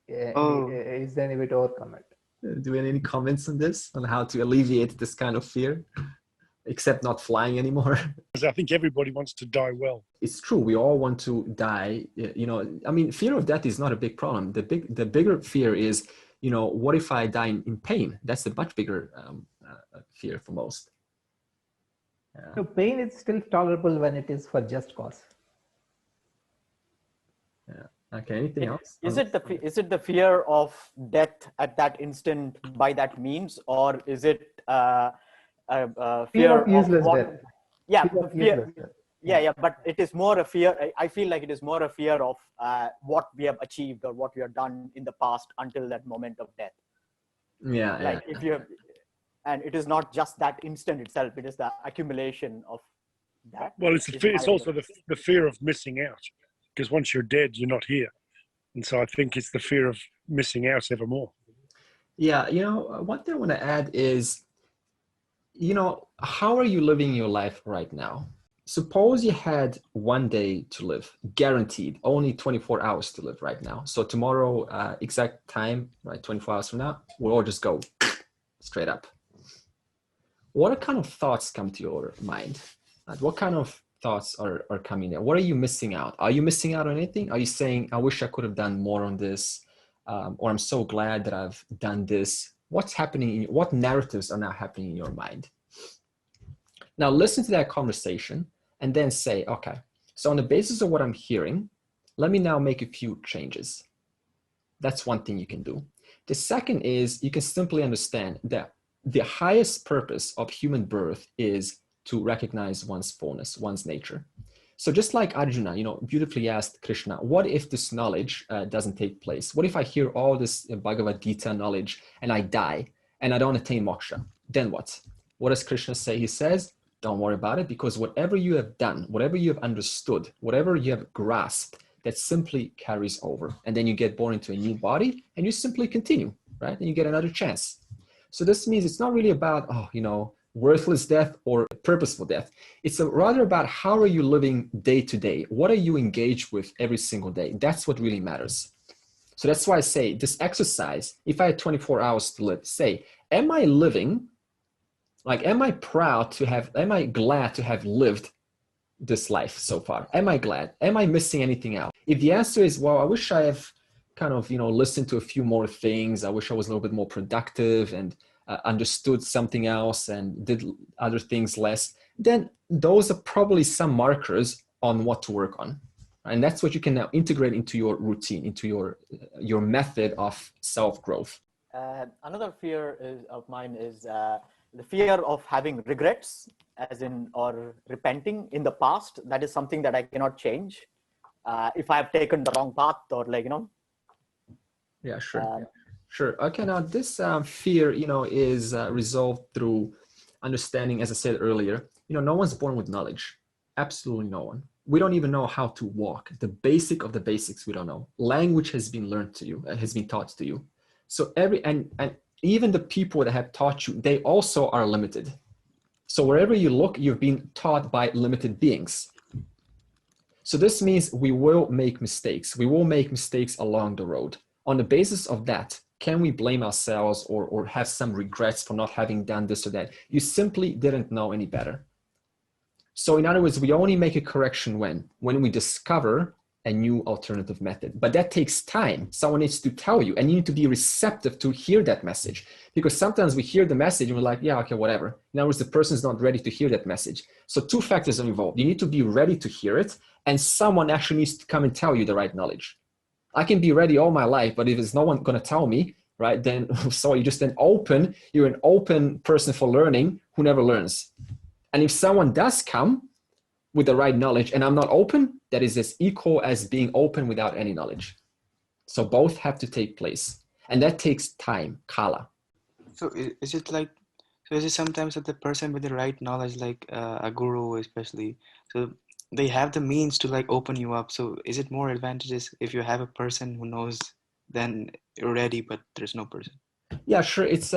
Is there any way to overcome it? Do we have any comments on this, on how to alleviate this kind of fear? Except not flying anymore. I think everybody wants to die well. It's true. We all want to die. I mean, fear of death is not a big problem. The bigger fear is, what if I die in pain? That's a much bigger fear for most. So pain is still tolerable when it is for just cause. Yeah. Okay. Anything else? Is it the fear of death at that instant by that means, or is it fear of useless death? Yeah, yeah, but it is more a fear. I feel like it is more a fear of what we have achieved or what we have done in the past until that moment of death. Yeah, like if you have, and it is not just that instant itself; it is the accumulation of that. Well, it's also the fear of missing out, because once you're dead, you're not here, and so I think it's the fear of missing out evermore. Yeah, one thing I want to add is, how are you living your life right now? Suppose you had one day to live, guaranteed, only 24 hours to live right now. So tomorrow, exact time, right, 24 hours from now, we'll all just go straight up. What kind of thoughts come to your mind? What kind of thoughts are coming there? What are you missing out? Are you missing out on anything? Are you saying, I wish I could have done more on this? Or I'm so glad that I've done this? What's happening? What narratives are now happening in your mind? Now listen to that conversation and then say, okay, so on the basis of what I'm hearing, let me now make a few changes. That's one thing you can do. The second is you can simply understand that the highest purpose of human birth is to recognize one's fullness, one's nature. So just like Arjuna, beautifully asked Krishna, what if this knowledge doesn't take place? What if I hear all this Bhagavad Gita knowledge and I die? and I don't attain moksha, then what? What does Krishna say? He says, don't worry about it, because whatever you have done, whatever you have understood, whatever you have grasped, that simply carries over. And then you get born into a new body and you simply continue, right? And you get another chance. So this means it's not really about, worthless death or purposeful death. It's rather about how are you living day to day? What are you engaged with every single day? That's what really matters. So that's why I say this exercise, if I had 24 hours to live, say, am I living, am I glad to have lived this life so far? Am I glad? Am I missing anything out? If the answer is, well, I wish I have kind of, listened to a few more things. I wish I was a little bit more productive and understood something else and did other things less, then those are probably some markers on what to work on. And that's what you can now integrate into your routine, into your method of self-growth. Another fear of mine is the fear of having regrets, as in, or repenting in the past. That is something that I cannot change. If I have taken the wrong path or Yeah, sure. Sure. Okay, now this fear, is resolved through understanding, as I said earlier, no one's born with knowledge. Absolutely no one. We don't even know how to walk. The basic of the basics, we don't know. Language has been learned to you, has been taught to you. So and even the people that have taught you, they also are limited. So wherever you look, you've been taught by limited beings. So this means we will make mistakes. We will make mistakes along the road. On the basis of that, can we blame ourselves or have some regrets for not having done this or that? You simply didn't know any better. So in other words, we only make a correction when we discover a new alternative method. But that takes time. Someone needs to tell you, and you need to be receptive to hear that message. Because sometimes we hear the message and we're like, yeah, okay, whatever. In other words, the person's not ready to hear that message. So two factors are involved. You need to be ready to hear it, and someone actually needs to come and tell you the right knowledge. I can be ready all my life, but if there's no one going to tell me, right, then so you're an open person for learning who never learns. And if someone does come with the right knowledge and I'm not open, that is as equal as being open without any knowledge. So both have to take place. And that takes time, kala. So is it sometimes that the person with the right knowledge, like a guru especially, so they have the means to open you up. So is it more advantageous if you have a person who knows than you're ready, but there's no person? Yeah, sure. It's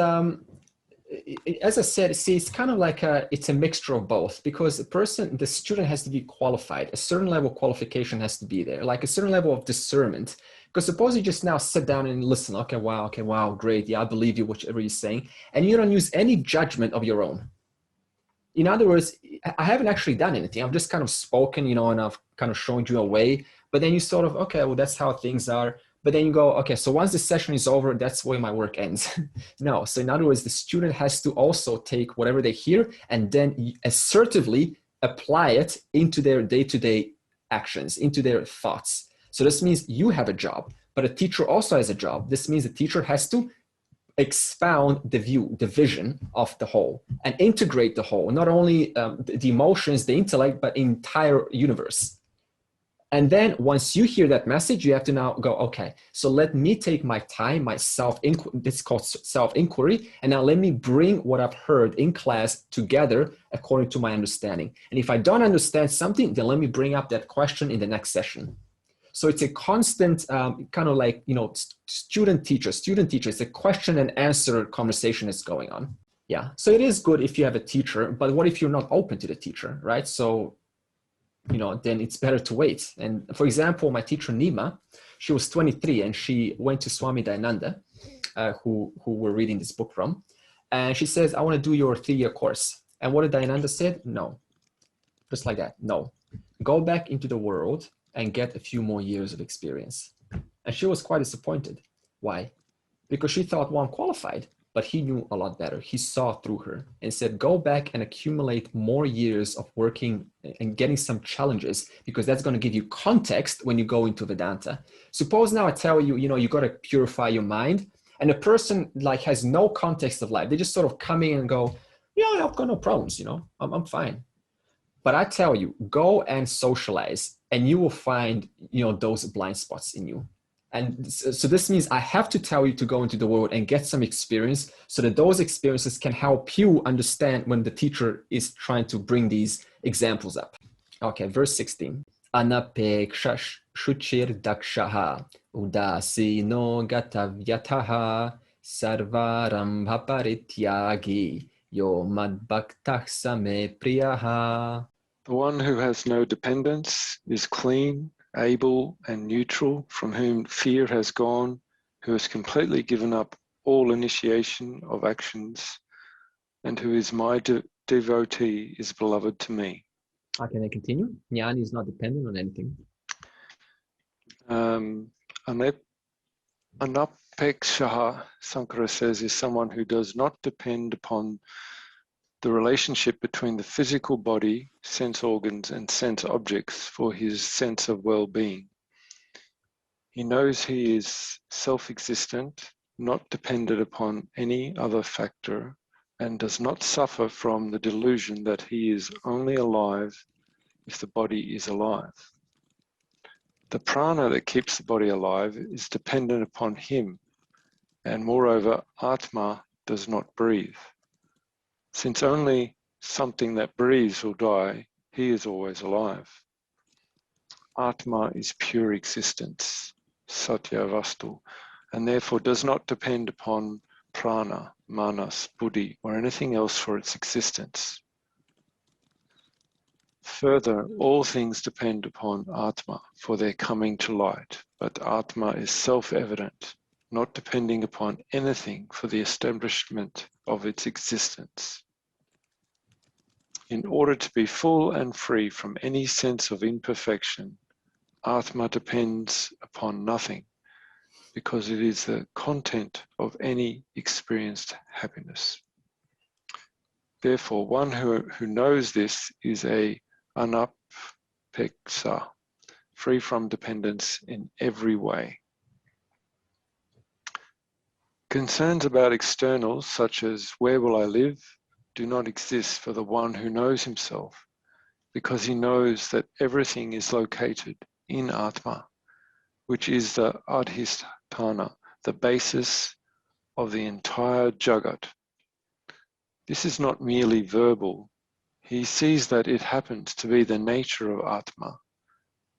as I said, see, it's kind of like it's a mixture of both, because the student has to be qualified. A certain level of qualification has to be there, like a certain level of discernment. Because suppose you just now sit down and listen. Okay, wow, great. Yeah, I believe you, whatever you're saying. And you don't use any judgment of your own. In other words, I haven't actually done anything. I've just kind of spoken, and I've kind of shown you a way. But then you sort of, okay, well, that's how things are. But then you go, okay, so once the session is over, that's where my work ends. No, so in other words, the student has to also take whatever they hear and then assertively apply it into their day-to-day actions, into their thoughts. So this means you have a job, but a teacher also has a job. This means the teacher has to expound the vision of the whole and integrate the whole, not only the emotions, the intellect, but entire universe. And then once you hear that message, you have to now go, okay, so let me take my time, my this is called self-inquiry, and now let me bring what I've heard in class together according to my understanding. And if I don't understand something, then let me bring up that question in the next session. So it's a constant kind of like, student-teacher. It's a question and answer conversation that's going on. Yeah, so it is good if you have a teacher, but what if you're not open to the teacher, right? So then it's better to wait. And for example, my teacher Nima, she was 23 and she went to Swami Dayananda, who we're reading this book from. And she says, I want to do your 3-year course. And what did Dayananda said? No, just like that. No, go back into the world and get a few more years of experience. And she was quite disappointed. Why? Because she thought, well, I'm qualified. But he knew a lot better. He saw through her and said, go back and accumulate more years of working and getting some challenges, because that's going to give you context when you go into Vedanta. Suppose now I tell you, you got to purify your mind, and a person has no context of life. They just sort of come in and go, yeah, I've got no problems, I'm fine. But I tell you, go and socialize and you will find, those blind spots in you. And so this means I have to tell you to go into the world and get some experience so that those experiences can help you understand when the teacher is trying to bring these examples up. Okay, verse 16. Anapeksha shuchir dakshaha udasino gatavyataha sarvarambha parityagi yo madbhaktah same priyaha. The one who has no dependence is clean, able and neutral, from whom fear has gone, who has completely given up all initiation of actions, and who is my devotee is beloved to me. Can I continue? Jnani is not dependent on anything. Anapekshaha, Sankara says, is someone who does not depend upon the relationship between the physical body, sense organs, and sense objects for his sense of well-being. He knows he is self-existent, not dependent upon any other factor, and does not suffer from the delusion that he is only alive if the body is alive. The prana that keeps the body alive is dependent upon him, and moreover, Atma does not breathe. Since only something that breathes will die, he is always alive. Atma is pure existence, satya vastu, and therefore does not depend upon prana, manas, buddhi, or anything else for its existence. Further, all things depend upon Atma for their coming to light, but Atma is self-evident, not depending upon anything for the establishment of its existence. In order to be full and free from any sense of imperfection, Atma depends upon nothing, because it is the content of any experienced happiness. Therefore, one who knows this is a anapeksa, free from dependence in every way. Concerns about externals, such as where will I live, do not exist for the one who knows himself, because he knows that everything is located in Atma, which is the adhisthana, the basis of the entire Jagat. This is not merely verbal. He sees that it happens to be the nature of Atma,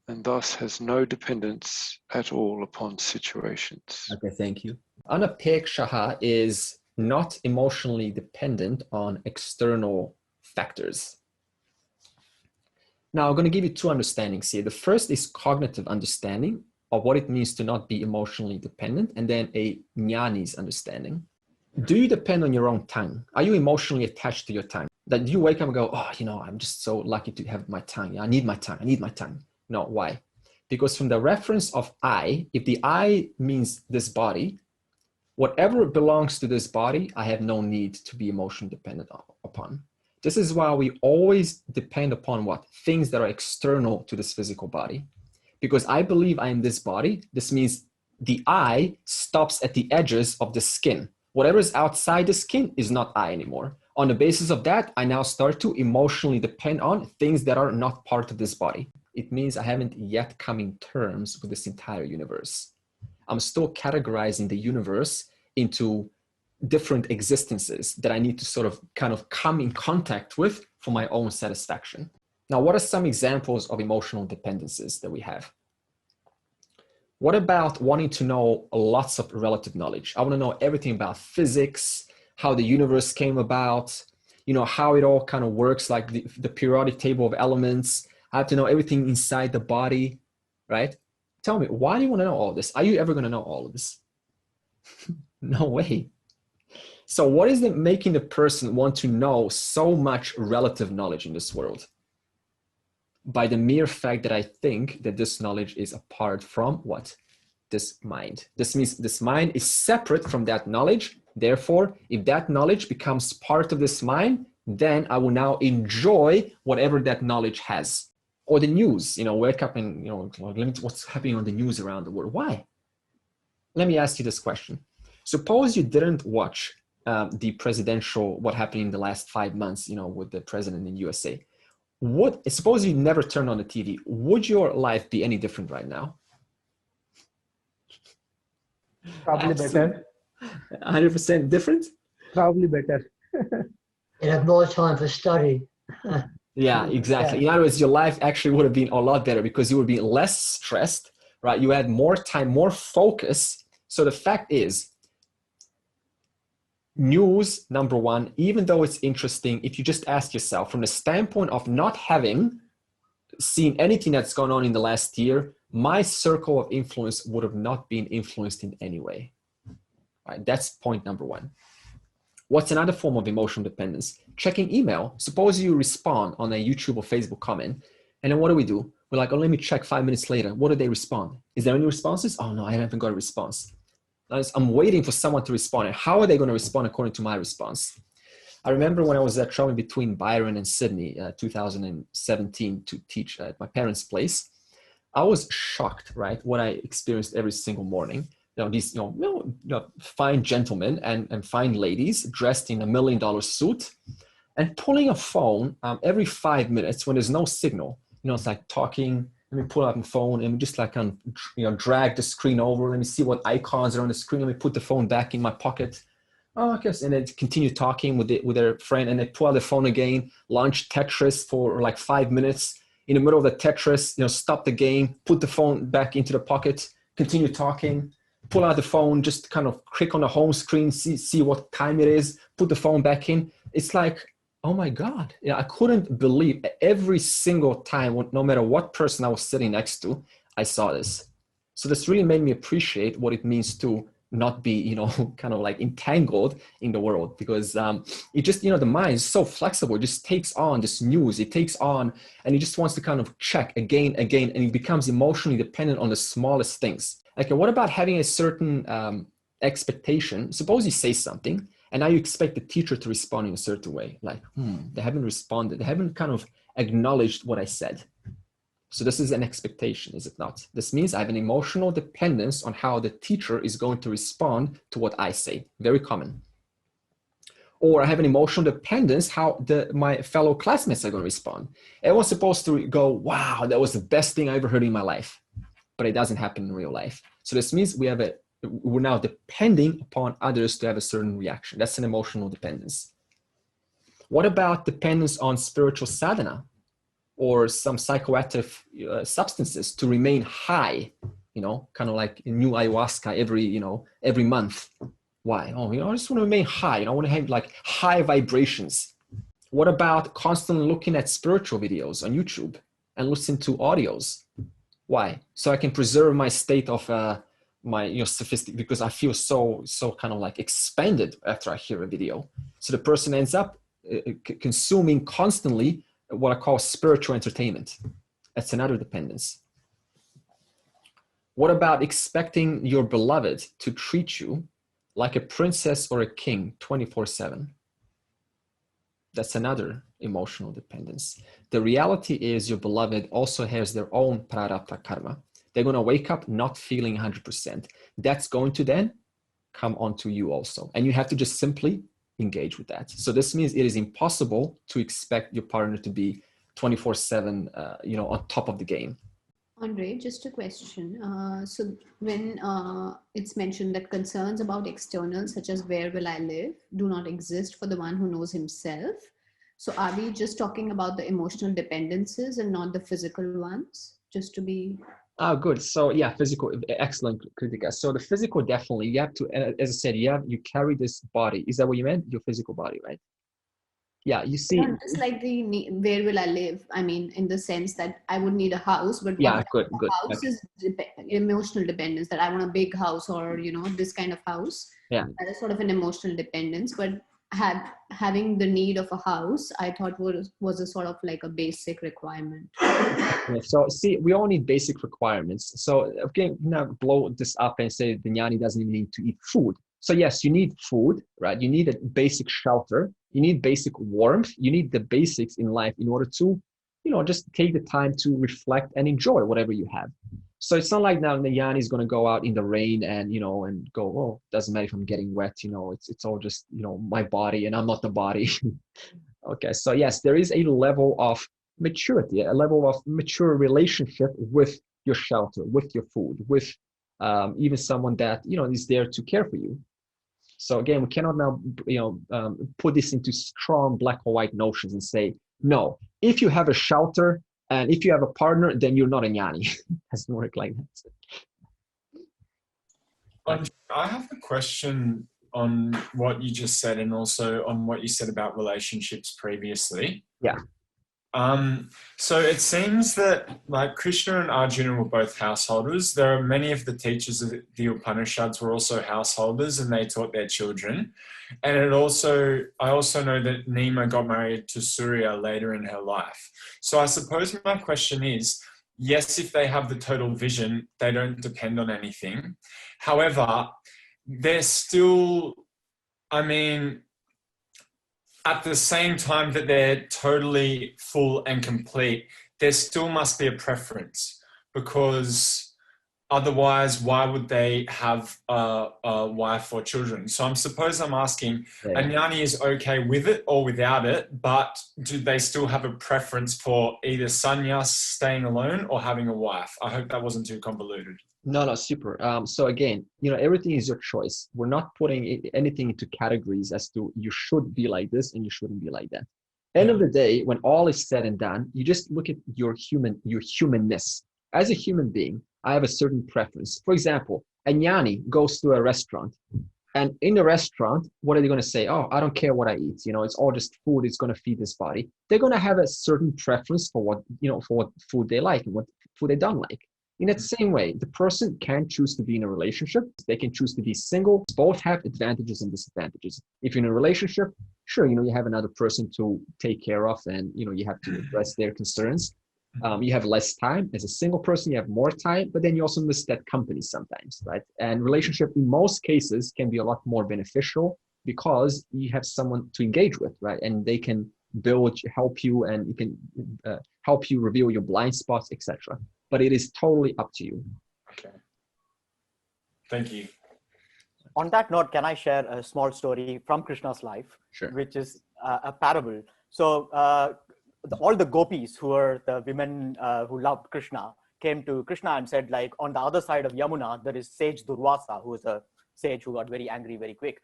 and thus has no dependence at all upon situations. Okay, thank you. Anapekshaha is not emotionally dependent on external factors. Now, I'm going to give you two understandings here. The first is cognitive understanding of what it means to not be emotionally dependent, and then a jnani's understanding. Do you depend on your own tongue? Are you emotionally attached to your tongue? That you wake up and go, oh, I'm just so lucky to have my tongue. I need my tongue. I need my tongue. No, why? Because from the reference of I, if the I means this body, whatever belongs to this body, I have no need to be emotionally dependent upon. This is why we always depend upon what? Things that are external to this physical body. Because I believe I am this body, this means the I stops at the edges of the skin. Whatever is outside the skin is not I anymore. On the basis of that, I now start to emotionally depend on things that are not part of this body. It means I haven't yet come in terms with this entire universe. I'm still categorizing the universe into different existences that I need to sort of kind of come in contact with for my own satisfaction. Now, what are some examples of emotional dependencies that we have? What about wanting to know lots of relative knowledge? I want to know everything about physics, how the universe came about, how it all kind of works, like the periodic table of elements. I have to know everything inside the body, right? Tell me, why do you want to know all this? Are you ever going to know all of this? No way. So what is it making the person want to know so much relative knowledge in this world? By the mere fact that I think that this knowledge is apart from what? This mind. This means this mind is separate from that knowledge. Therefore, if that knowledge becomes part of this mind, then I will now enjoy whatever that knowledge has. Or the news, wake up and, what's happening on the news around the world. Why? Let me ask you this question. Suppose you didn't watch the presidential, what happened in the last 5 months, with the president in USA. Suppose you never turned on the TV, would your life be any different right now? Probably better. 100% different? Probably better. You have more time for study. Yeah, exactly. Yeah. In other words, your life actually would have been a lot better because you would be less stressed, right? You had more time, more focus. So the fact is, news, number one, even though it's interesting, if you just ask yourself from the standpoint of not having seen anything that's gone on in the last year, my circle of influence would have not been influenced in any way. Right? That's point number one. What's another form of emotional dependence? Checking email. Suppose you respond on a YouTube or Facebook comment, and then what do? We're like, oh, let me check 5 minutes later. What did they respond? Is there any responses? Oh no, I haven't got a response. I'm waiting for someone to respond. And how are they going to respond according to my response? I remember when I was traveling between Byron and Sydney, 2017, to teach at my parents' place. I was shocked, right? What I experienced every single morning. These fine gentlemen and fine ladies dressed in $1 million suit and pulling a phone every 5 minutes when there's no signal. It's like talking. Let me pull out my phone and just like drag the screen over. Let me see what icons are on the screen. Let me put the phone back in my pocket. Oh, I guess, and then continue talking with their friend, and they pull out the phone again. Launch Tetris for like 5 minutes. In the middle of the Tetris, stop the game, put the phone back into the pocket, continue talking. Pull out the phone, just kind of click on the home screen, see what time it is, put the phone back in. It's like, oh my God. I couldn't believe every single time, no matter what person I was sitting next to, I saw this. So this really made me appreciate what it means to not be, kind of like entangled in the world, because it just, the mind is so flexible. It just takes on this news, it takes on, and it just wants to kind of check again, and it becomes emotionally dependent on the smallest things. Okay, what about having a certain expectation? Suppose you say something and now you expect the teacher to respond in a certain way. Like, they haven't responded. They haven't kind of acknowledged what I said. So this is an expectation, is it not? This means I have an emotional dependence on how the teacher is going to respond to what I say. Very common. Or I have an emotional dependence how my fellow classmates are going to respond. Everyone's supposed to go, wow, that was the best thing I ever heard in my life. But it doesn't happen in real life. So this means we're now depending upon others to have a certain reaction. That's an emotional dependence. What about dependence on spiritual sadhana or some psychoactive substances to remain high, kind of like new ayahuasca every month? Why? Oh, I just want to remain high. I want to have like high vibrations. What about constantly looking at spiritual videos on YouTube and listening to audios? Why? So I can preserve my state of my sophisticated, because I feel so kind of like expanded after I hear a video. So the person ends up consuming constantly what I call spiritual entertainment. That's another dependence. What about expecting your beloved to treat you like a princess or a king 24/7? That's another emotional dependence. The reality is your beloved also has their own prarabdha karma. They're going to wake up not feeling 100%. That's going to then come onto you also. And you have to just simply engage with that. So this means it is impossible to expect your partner to be 24/7, on top of the game. Andre, just a question. So when it's mentioned that concerns about externals, such as where will I live, do not exist for the one who knows himself. So are we just talking about the emotional dependencies and not the physical ones? Just to be... Oh, good. So yeah, physical, excellent, Kritika. So the physical, definitely, you have to, as I said, you carry this body. Is that what you meant? Your physical body, right? Yeah, you see. Not just like where will I live? I mean, in the sense that I would need a house, but yeah, good. House okay. Is emotional dependence, that I want a big house or, this kind of house. Yeah. That is sort of an emotional dependence, but having the need of a house, I thought was a sort of like a basic requirement. Yeah, so see, we all need basic requirements. So okay, now blow this up and say the jnani doesn't even need to eat food. So yes, you need food, right? You need a basic shelter. You need basic warmth. You need the basics in life in order to, just take the time to reflect and enjoy whatever you have. So it's not like now the jnani is going to go out in the rain and, and go, oh, doesn't matter if I'm getting wet, it's all just, my body and I'm not the body. Okay. So yes, there is a level of maturity, a level of mature relationship with your shelter, with your food, with even someone that, is there to care for you. So again, we cannot now, put this into strong black or white notions and say, no, if you have a shelter and if you have a partner, then you're not a jnani. It doesn't work like that. I have a question on what you just said and also on what you said about relationships previously. Yeah. So it seems that like Krishna and Arjuna were both householders. There are many of the teachers of the Upanishads were also householders, and they taught their children. And I also know that Nima got married to Surya later in her life. So I suppose my question is, yes, if they have the total vision, they don't depend on anything. However, they're still, at the same time that they're totally full and complete, there still must be a preference, because otherwise, why would they have a wife or children? So I'm asking, a jnani is okay with it or without it, but do they still have a preference for either sannyas, staying alone, or having a wife? I hope that wasn't too convoluted. No, super. So again, everything is your choice. We're not putting anything into categories as to you should be like this and you shouldn't be like that. End of the day, when all is said and done, you just look at your humanness. As a human being, I have a certain preference. For example, a jnani goes to a restaurant, and in the restaurant, what are they going to say? Oh, I don't care what I eat. It's all just food. It's going to feed this body. They're going to have a certain preference for what food they like and what food they don't like. In that same way, the person can choose to be in a relationship. They can choose to be single. Both have advantages and disadvantages. If you're in a relationship, sure, you have another person to take care of, and, you have to address their concerns. You have less time. As a single person, you have more time, but then you also miss that company sometimes, right? And relationship in most cases can be a lot more beneficial because you have someone to engage with, right? And they can help you, and it can help you reveal your blind spots, etc. But it is totally up to you. Okay. Thank you. On that note, can I share a small story from Krishna's life, sure, which is a parable? So all the gopis, who were the women who loved Krishna, came to Krishna and said, like, on the other side of Yamuna, there is sage Durvasa, who is a sage who got very angry very quick.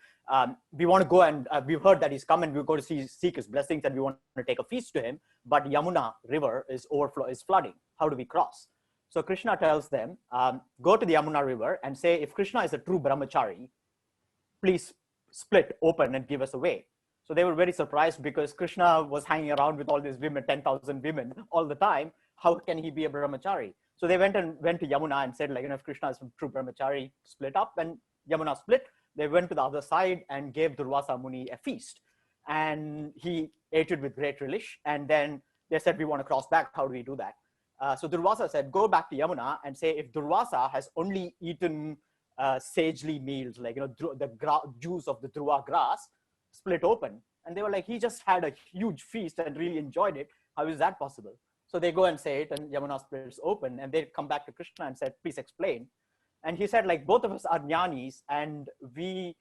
We want to go, and we've heard that he's come, and we're going to seek his blessings, and we want to take a feast to him. But Yamuna river is flooding. How do we cross? So Krishna tells them, go to the Yamuna river and say, if Krishna is a true brahmachari, please split open and give us a way. So they were very surprised, because Krishna was hanging around with all these women, 10,000 women all the time. How can he be a brahmachari? So they went to Yamuna and said, like, if Krishna is a true brahmachari, split up. And Yamuna split. They went to the other side and gave Durvasa Muni a feast. And he ate it with great relish. And then they said, we want to cross back. How do we do that? So Durvasa said, go back to Yamuna and say, if Durvasa has only eaten sagely meals, like, the juice of the Dhruva grass, split open. And they were like, he just had a huge feast and really enjoyed it. How is that possible? So they go and say it, and Yamuna splits open, and they come back to Krishna and said, please explain. And he said, like, both of us are jnanis, and we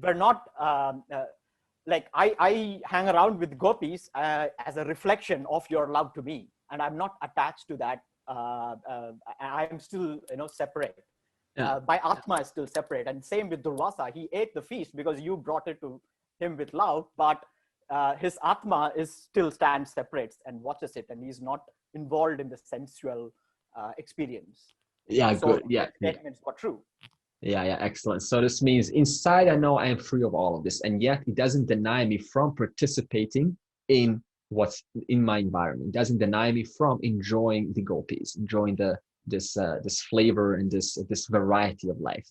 were not, I hang around with gopis as a reflection of your love to me. And I'm not attached to that. I'm still, separate. Yeah. My Atma is still separate. And same with Durvasa. He ate the feast because you brought it to him with love, but his Atma still stands separate and watches it. And he's not involved in the sensual experience. Yeah, so good. Yeah. Statements were true. Yeah, excellent. So this means inside I know I am free of all of this, and yet it doesn't deny me from participating in what's in my environment. It doesn't deny me from enjoying the gopis, enjoying this flavor and this variety of life.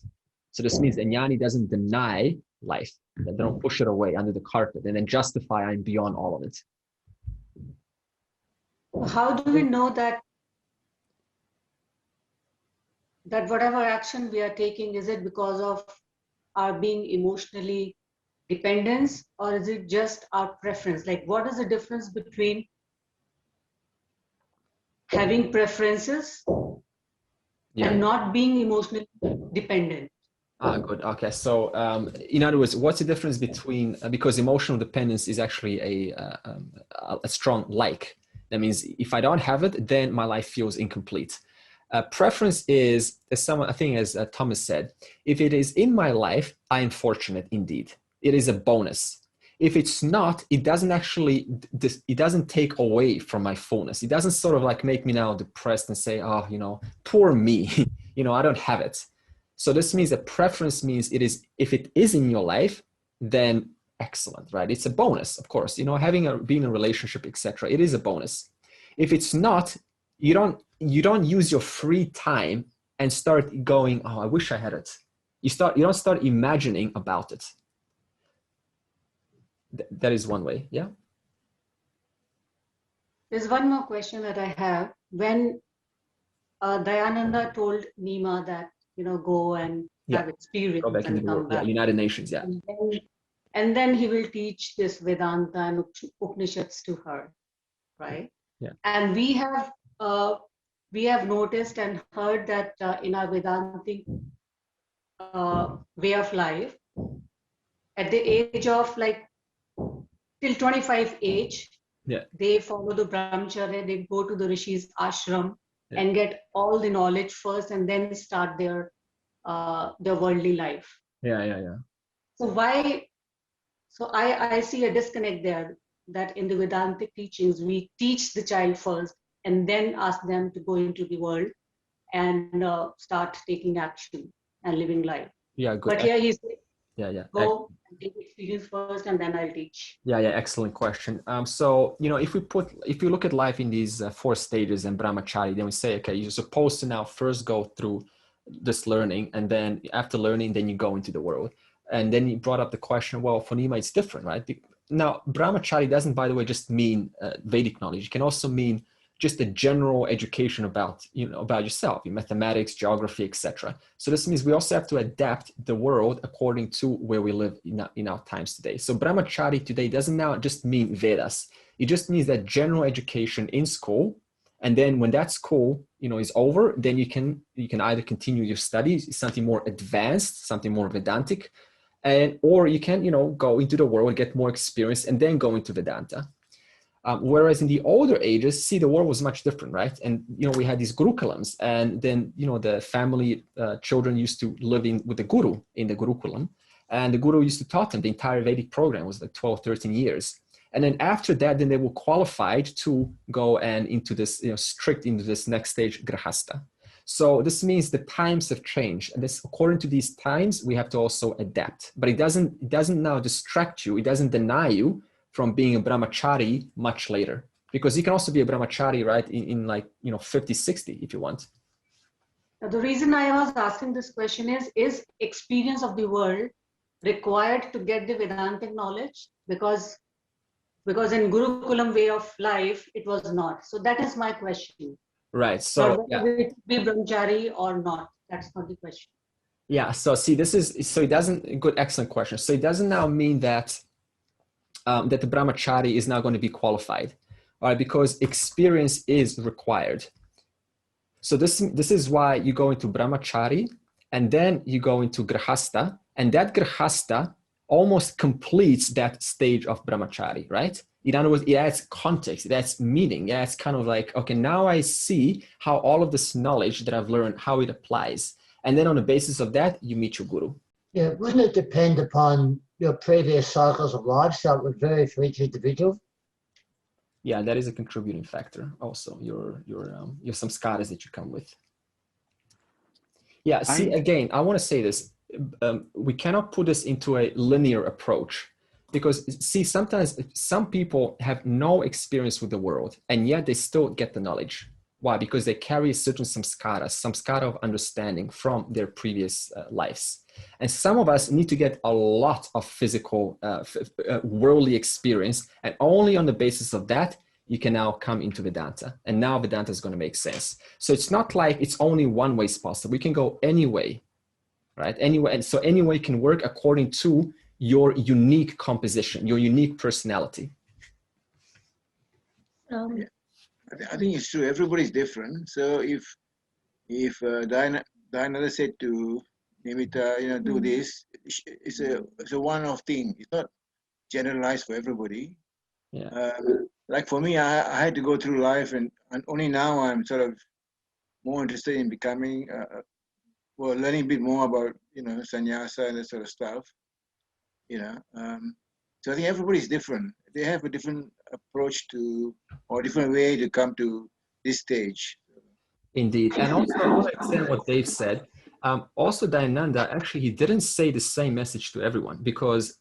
So this means jnani doesn't deny life. They don't push it away under the carpet and then justify I'm beyond all of it. How do we know that whatever action we are taking, is it because of our being emotionally dependence, or is it just our preference? Like, what is the difference between having preferences and not being emotionally dependent? Good. Okay. So, in other words, what's the difference between, because emotional dependence is actually a strong like. That means if I don't have it, then my life feels incomplete. Preference is, as someone, I think as Thomas said, if it is in my life, I am fortunate indeed. It is a bonus. If it's not, it doesn't actually, it doesn't take away from my fullness. It doesn't sort of like make me now depressed and say, oh, you know, poor me, you know, I don't have it. So this means that preference means it is, if it is in your life, then excellent, right? It's a bonus, of course, you know, being in a relationship, etc. It is a bonus. If it's not, you don't use your free time and start going, oh, I wish I had it. You don't start imagining about it. That is one way. Yeah. There's one more question that I have. When Dayananda told Nima that, you know, go and have experience go back and into the come world. back. Yeah, United Nations. Yeah. And then he will teach this Vedanta and Upanishads to her, right? Yeah. And we have noticed and heard that in our Vedantic way of life, at the age of like till 25 age, they follow the brahmacharya, they go to the rishis ashram and get all the knowledge first and then start their worldly life. Yeah. So why? So I see a disconnect there, that in the Vedantic teachings, we teach the child first and then ask them to go into the world and start taking action and living life. Yeah, good. But here he says, go and take experience first and then I'll teach. Yeah, excellent question. So, you know, if you look at life in these 4 stages in brahmachari, then we say, okay, you're supposed to now first go through this learning, and then after learning, then you go into the world. And then you brought up the question, well, for Nima, it's different, right? Now, brahmachari doesn't, by the way, just mean Vedic knowledge. It can also mean just a general education about, you know, about yourself, your mathematics, geography, etc. So this means we also have to adapt the world according to where we live in our times today. So brahmachari today doesn't now just mean Vedas. It just means that general education in school. And then when that school, you know, is over, then you can either continue your studies, something more advanced, something more Vedantic, or you can, you know, go into the world and get more experience and then go into Vedanta. Whereas in the older ages, see, the world was much different, right? And, you know, we had these gurukulams, and then, you know, the family children used to live with the guru in the gurukulam, and the guru used to taught them the entire Vedic program. It was like 12, 13 years. And then after that, then they were qualified to go and into this, you know, into this next stage, grahasta. So this means the times have changed, and this, according to these times, we have to also adapt. But it doesn't now distract you. It doesn't deny you from being a brahmachari much later, because you can also be a brahmachari, right, in like, you know, 50, 60 if you want. Now, the reason I was asking this question is experience of the world required to get the Vedantic knowledge? Because in Gurukulam way of life, it was not. So that is my question. Right. So whether it be brahmachari or not, that's not the question. Yeah. So see, it doesn't, good, excellent question. So it doesn't now mean that that the brahmachari is now going to be qualified, all right, because experience is required. So this is why you go into brahmachari and then you go into grahasta, and that grahasta almost completes that stage of brahmachari, right? In other words, it adds context, it adds meaning. Yeah, it's kind of like, okay, now I see how all of this knowledge that I've learned, how it applies. And then on the basis of that, you meet your guru. Yeah, wouldn't it depend upon your previous cycles of life, so it would vary for each individual? Yeah, that is a contributing factor. Also, your samskaras that you come with. Yeah, see, again, I want to say this. We cannot put this into a linear approach, because see, sometimes some people have no experience with the world and yet they still get the knowledge. Why? Because they carry a certain samskara of understanding from their previous lives. And some of us need to get a lot of physical, worldly experience, and only on the basis of that, you can now come into Vedanta. And now Vedanta is going to make sense. So it's not like it's only one way is possible. We can go any way, right? Anyway, and so any way can work according to your unique composition, your unique personality. I think it's true. Everybody's different. So if Dayananda said to Nimita, you know, do this, it's a one-off thing. It's not generalized for everybody. Yeah. Like for me, I had to go through life, and only now I'm sort of more interested in becoming, learning a bit more about, sannyasa and that sort of stuff. So I think everybody's different. They have a different approach to, or different way to come to this stage. Indeed. And also, I want to extend what Dave said. Also, Dayananda, actually, he didn't say the same message to everyone, because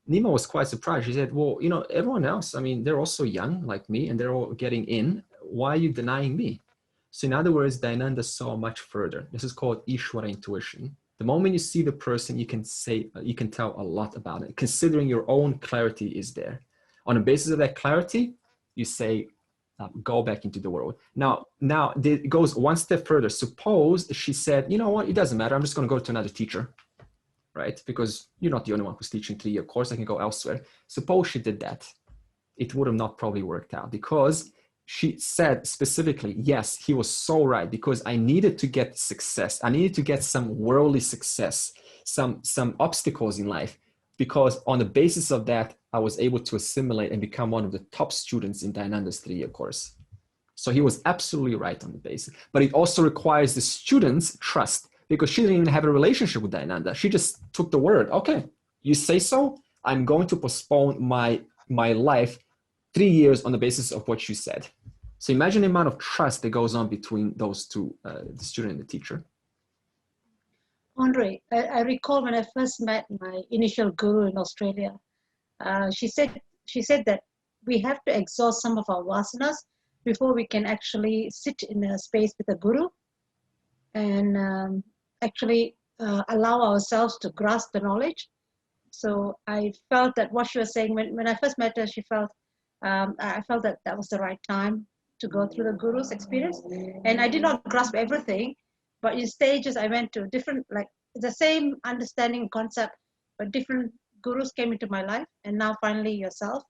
Nima was quite surprised. She said, well, everyone else, I mean, they're also young like me and they're all getting in. Why are you denying me? So in other words, Dayananda saw much further. This is called Ishvara intuition. The moment you see the person, you can tell a lot about it, considering your own clarity is there. On the basis of that clarity, you say, go back into the world. Now it goes one step further. Suppose she said, you know what, it doesn't matter. I'm just going to go to another teacher, right? Because you're not the only one who's teaching 3-year course. I can go elsewhere. Suppose she did that. It would have not probably worked out, because she said specifically, yes, he was so right, because I needed to get success. I needed to get some worldly success, some obstacles in life, because on the basis of that, I was able to assimilate and become one of the top students in Dayananda's 3-year course. So he was absolutely right on the basis. But it also requires the students' trust, because she didn't even have a relationship with Dayananda. She just took the word. Okay, you say so, I'm going to postpone my life 3 years on the basis of what you said. So imagine the amount of trust that goes on between those two, the student and the teacher. Andre, I recall when I first met my initial guru in Australia, she said that we have to exhaust some of our vasanas before we can actually sit in a space with a guru and actually allow ourselves to grasp the knowledge. So I felt that what she was saying, when I first met her, I felt that was the right time to go through the guru's experience. And I did not grasp everything, but in stages I went to different, like the same understanding concept, but different gurus came into my life, and now finally yourself.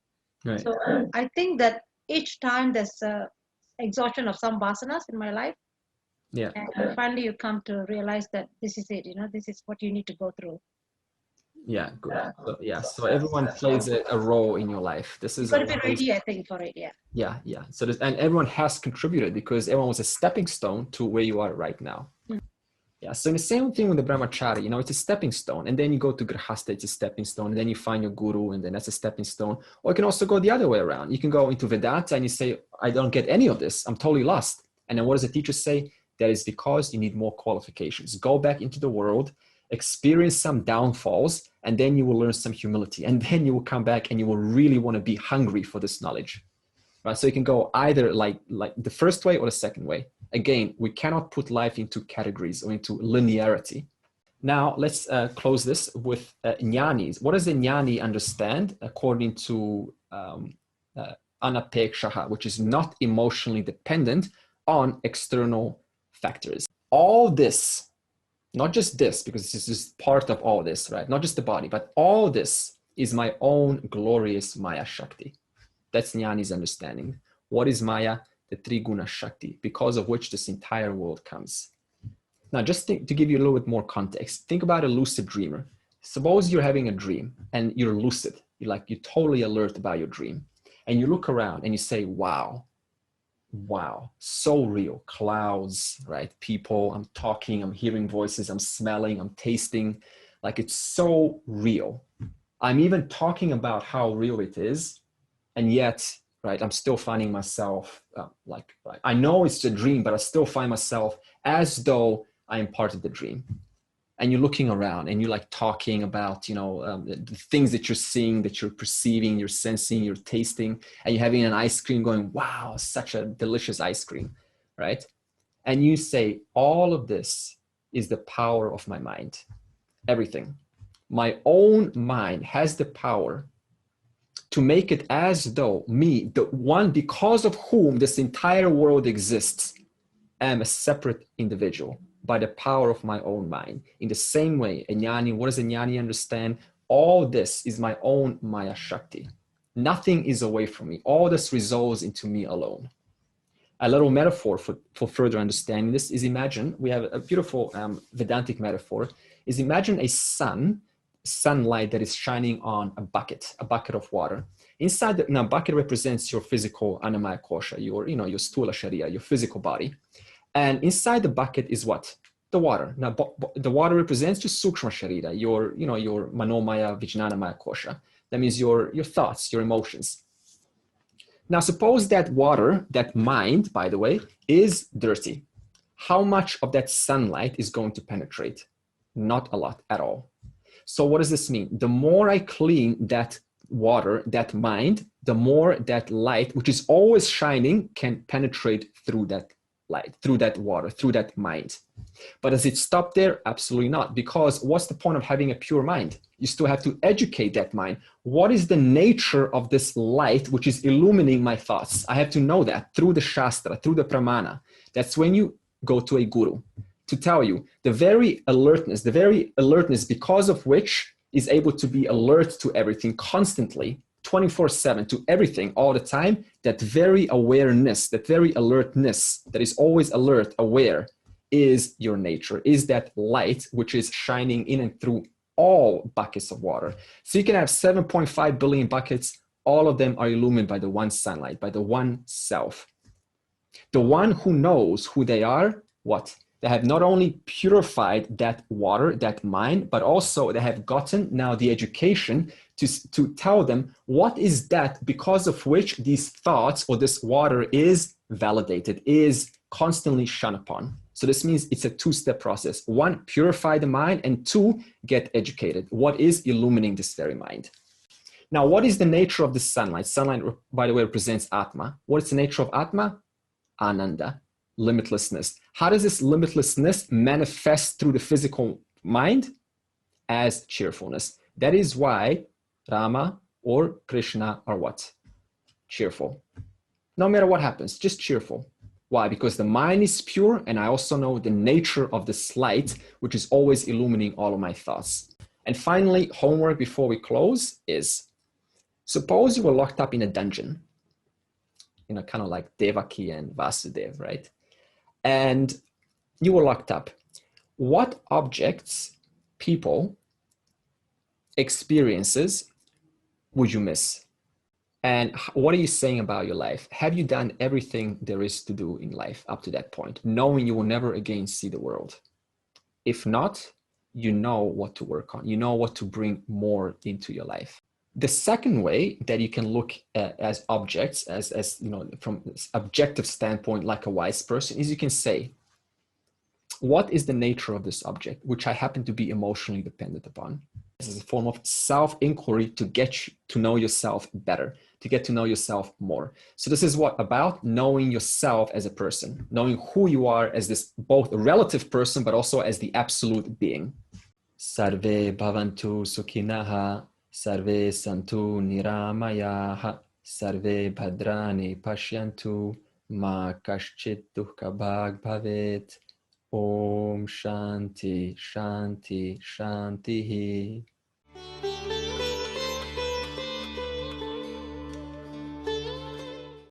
Right. So I think that each time there's a exhaustion of some vasanas in my life, yeah, and finally you come to realize that this is it, this is what you need to go through. Yeah, good. So everyone plays a role in your life. This is got to be ready, I think, for it. Yeah. So and everyone has contributed, because everyone was a stepping stone to where you are right now. Yeah. So the same thing with the brahmachari. It's a stepping stone, and then you go to grihastha, it's a stepping stone, and then you find your guru, and then that's a stepping stone. Or you can also go the other way around. You can go into Vedanta and you say, I don't get any of this. I'm totally lost. And then what does the teacher say? That is because you need more qualifications. Go back into the world, experience some downfalls, and then you will learn some humility, and then you will come back and you will really want to be hungry for this knowledge, right? So you can go either like the first way or the second way. Again, we cannot put life into categories or into linearity. Now let's close this with jnanis. What does a jnani understand according to anapekshaha, which is not emotionally dependent on external factors? All this, not just this, because this is part of all this, right? Not just the body, but all this is my own glorious Maya Shakti. That's Jnani's understanding. What is Maya? The Triguna Shakti, because of which this entire world comes. Now, just to give you a little bit more context, think about a lucid dreamer. Suppose you're having a dream and you're lucid. You're totally alert about your dream. And you look around and you say, wow, so real. Clouds, right? People, I'm talking, I'm hearing voices, I'm smelling, I'm tasting. It's so real. I'm even talking about how real it is. And yet, right, I'm still finding myself I know it's a dream, but I still find myself as though I am part of the dream. And you're looking around and you're talking about, the things that you're seeing, that you're perceiving, you're sensing, you're tasting, and you're having an ice cream going, wow, such a delicious ice cream, right? And you say, all of this is the power of my mind. Everything. My own mind has the power to make it as though me, the one because of whom this entire world exists, am a separate individual by the power of my own mind. In the same way, a jnani, what does a jnani understand? All this is my own Maya Shakti. Nothing is away from me. All this resolves into me alone. A little metaphor for further understanding this is, imagine, we have a beautiful Vedantic metaphor, is imagine a sunlight that is shining on a bucket of water. Inside the bucket represents your physical Annamaya Kosha, your stula Sharia, your physical body. And inside the bucket is what? The water. Now, the water represents your sukshma sharira, your manomaya, vijnanamaya kosha. That means your thoughts, your emotions. Now, suppose that water, that mind, by the way, is dirty. How much of that sunlight is going to penetrate? Not a lot at all. So what does this mean? The more I clean that water, that mind, the more that light, which is always shining, can penetrate through that light, through that water, through that mind. But does it stop there? Absolutely not. Because what's the point of having a pure mind? You still have to educate that mind. What is the nature of this light which is illuminating my thoughts? I have to know that through the Shastra, through the Pramana. That's when you go to a guru to tell you the very alertness because of which is able to be alert to everything constantly, 24/7, to everything all the time. That very awareness, that very alertness that is always alert, aware, is your nature, is that light which is shining in and through all buckets of water. So you can have 7.5 billion buckets, all of them are illumined by the one sunlight, by the one self. The one who knows who they are, what? They have not only purified that water, that mind, but also they have gotten now the education to tell them what is that because of which these thoughts or this water is validated, is constantly shone upon. So this means it's a two-step process. One, purify the mind, and two, get educated. What is illuminating this very mind? Now, what is the nature of the sunlight? Sunlight, by the way, represents Atma. What is the nature of Atma? Ananda, limitlessness. How does this limitlessness manifest through the physical mind? As cheerfulness. That is why Rama or Krishna are what? Cheerful. No matter what happens, just cheerful. Why? Because the mind is pure, and I also know the nature of this light, which is always illuminating all of my thoughts. And finally, homework before we close is, suppose you were locked up in a dungeon, kind of like Devaki and Vasudev, right? And you were locked up. What objects, people, experiences would you miss? And what are you saying about your life? Have you done everything there is to do in life up to that point, knowing you will never again see the world? If not, you know what to work on. You know what to bring more into your life. The second way that you can look at as objects, as from this objective standpoint, like a wise person, is you can say, what is the nature of this object, which I happen to be emotionally dependent upon? This is a form of self-inquiry to get you to know yourself better, to get to know yourself more. So this is what about knowing yourself as a person, knowing who you are as this both a relative person, but also as the absolute being. Sarve bhavantu sukhinaha, sarve santu niramayaha, sarve bhadrani pashyantu, ma kaschit dukkha bhag bhavet. Om Shanti, Shanti, Shanti.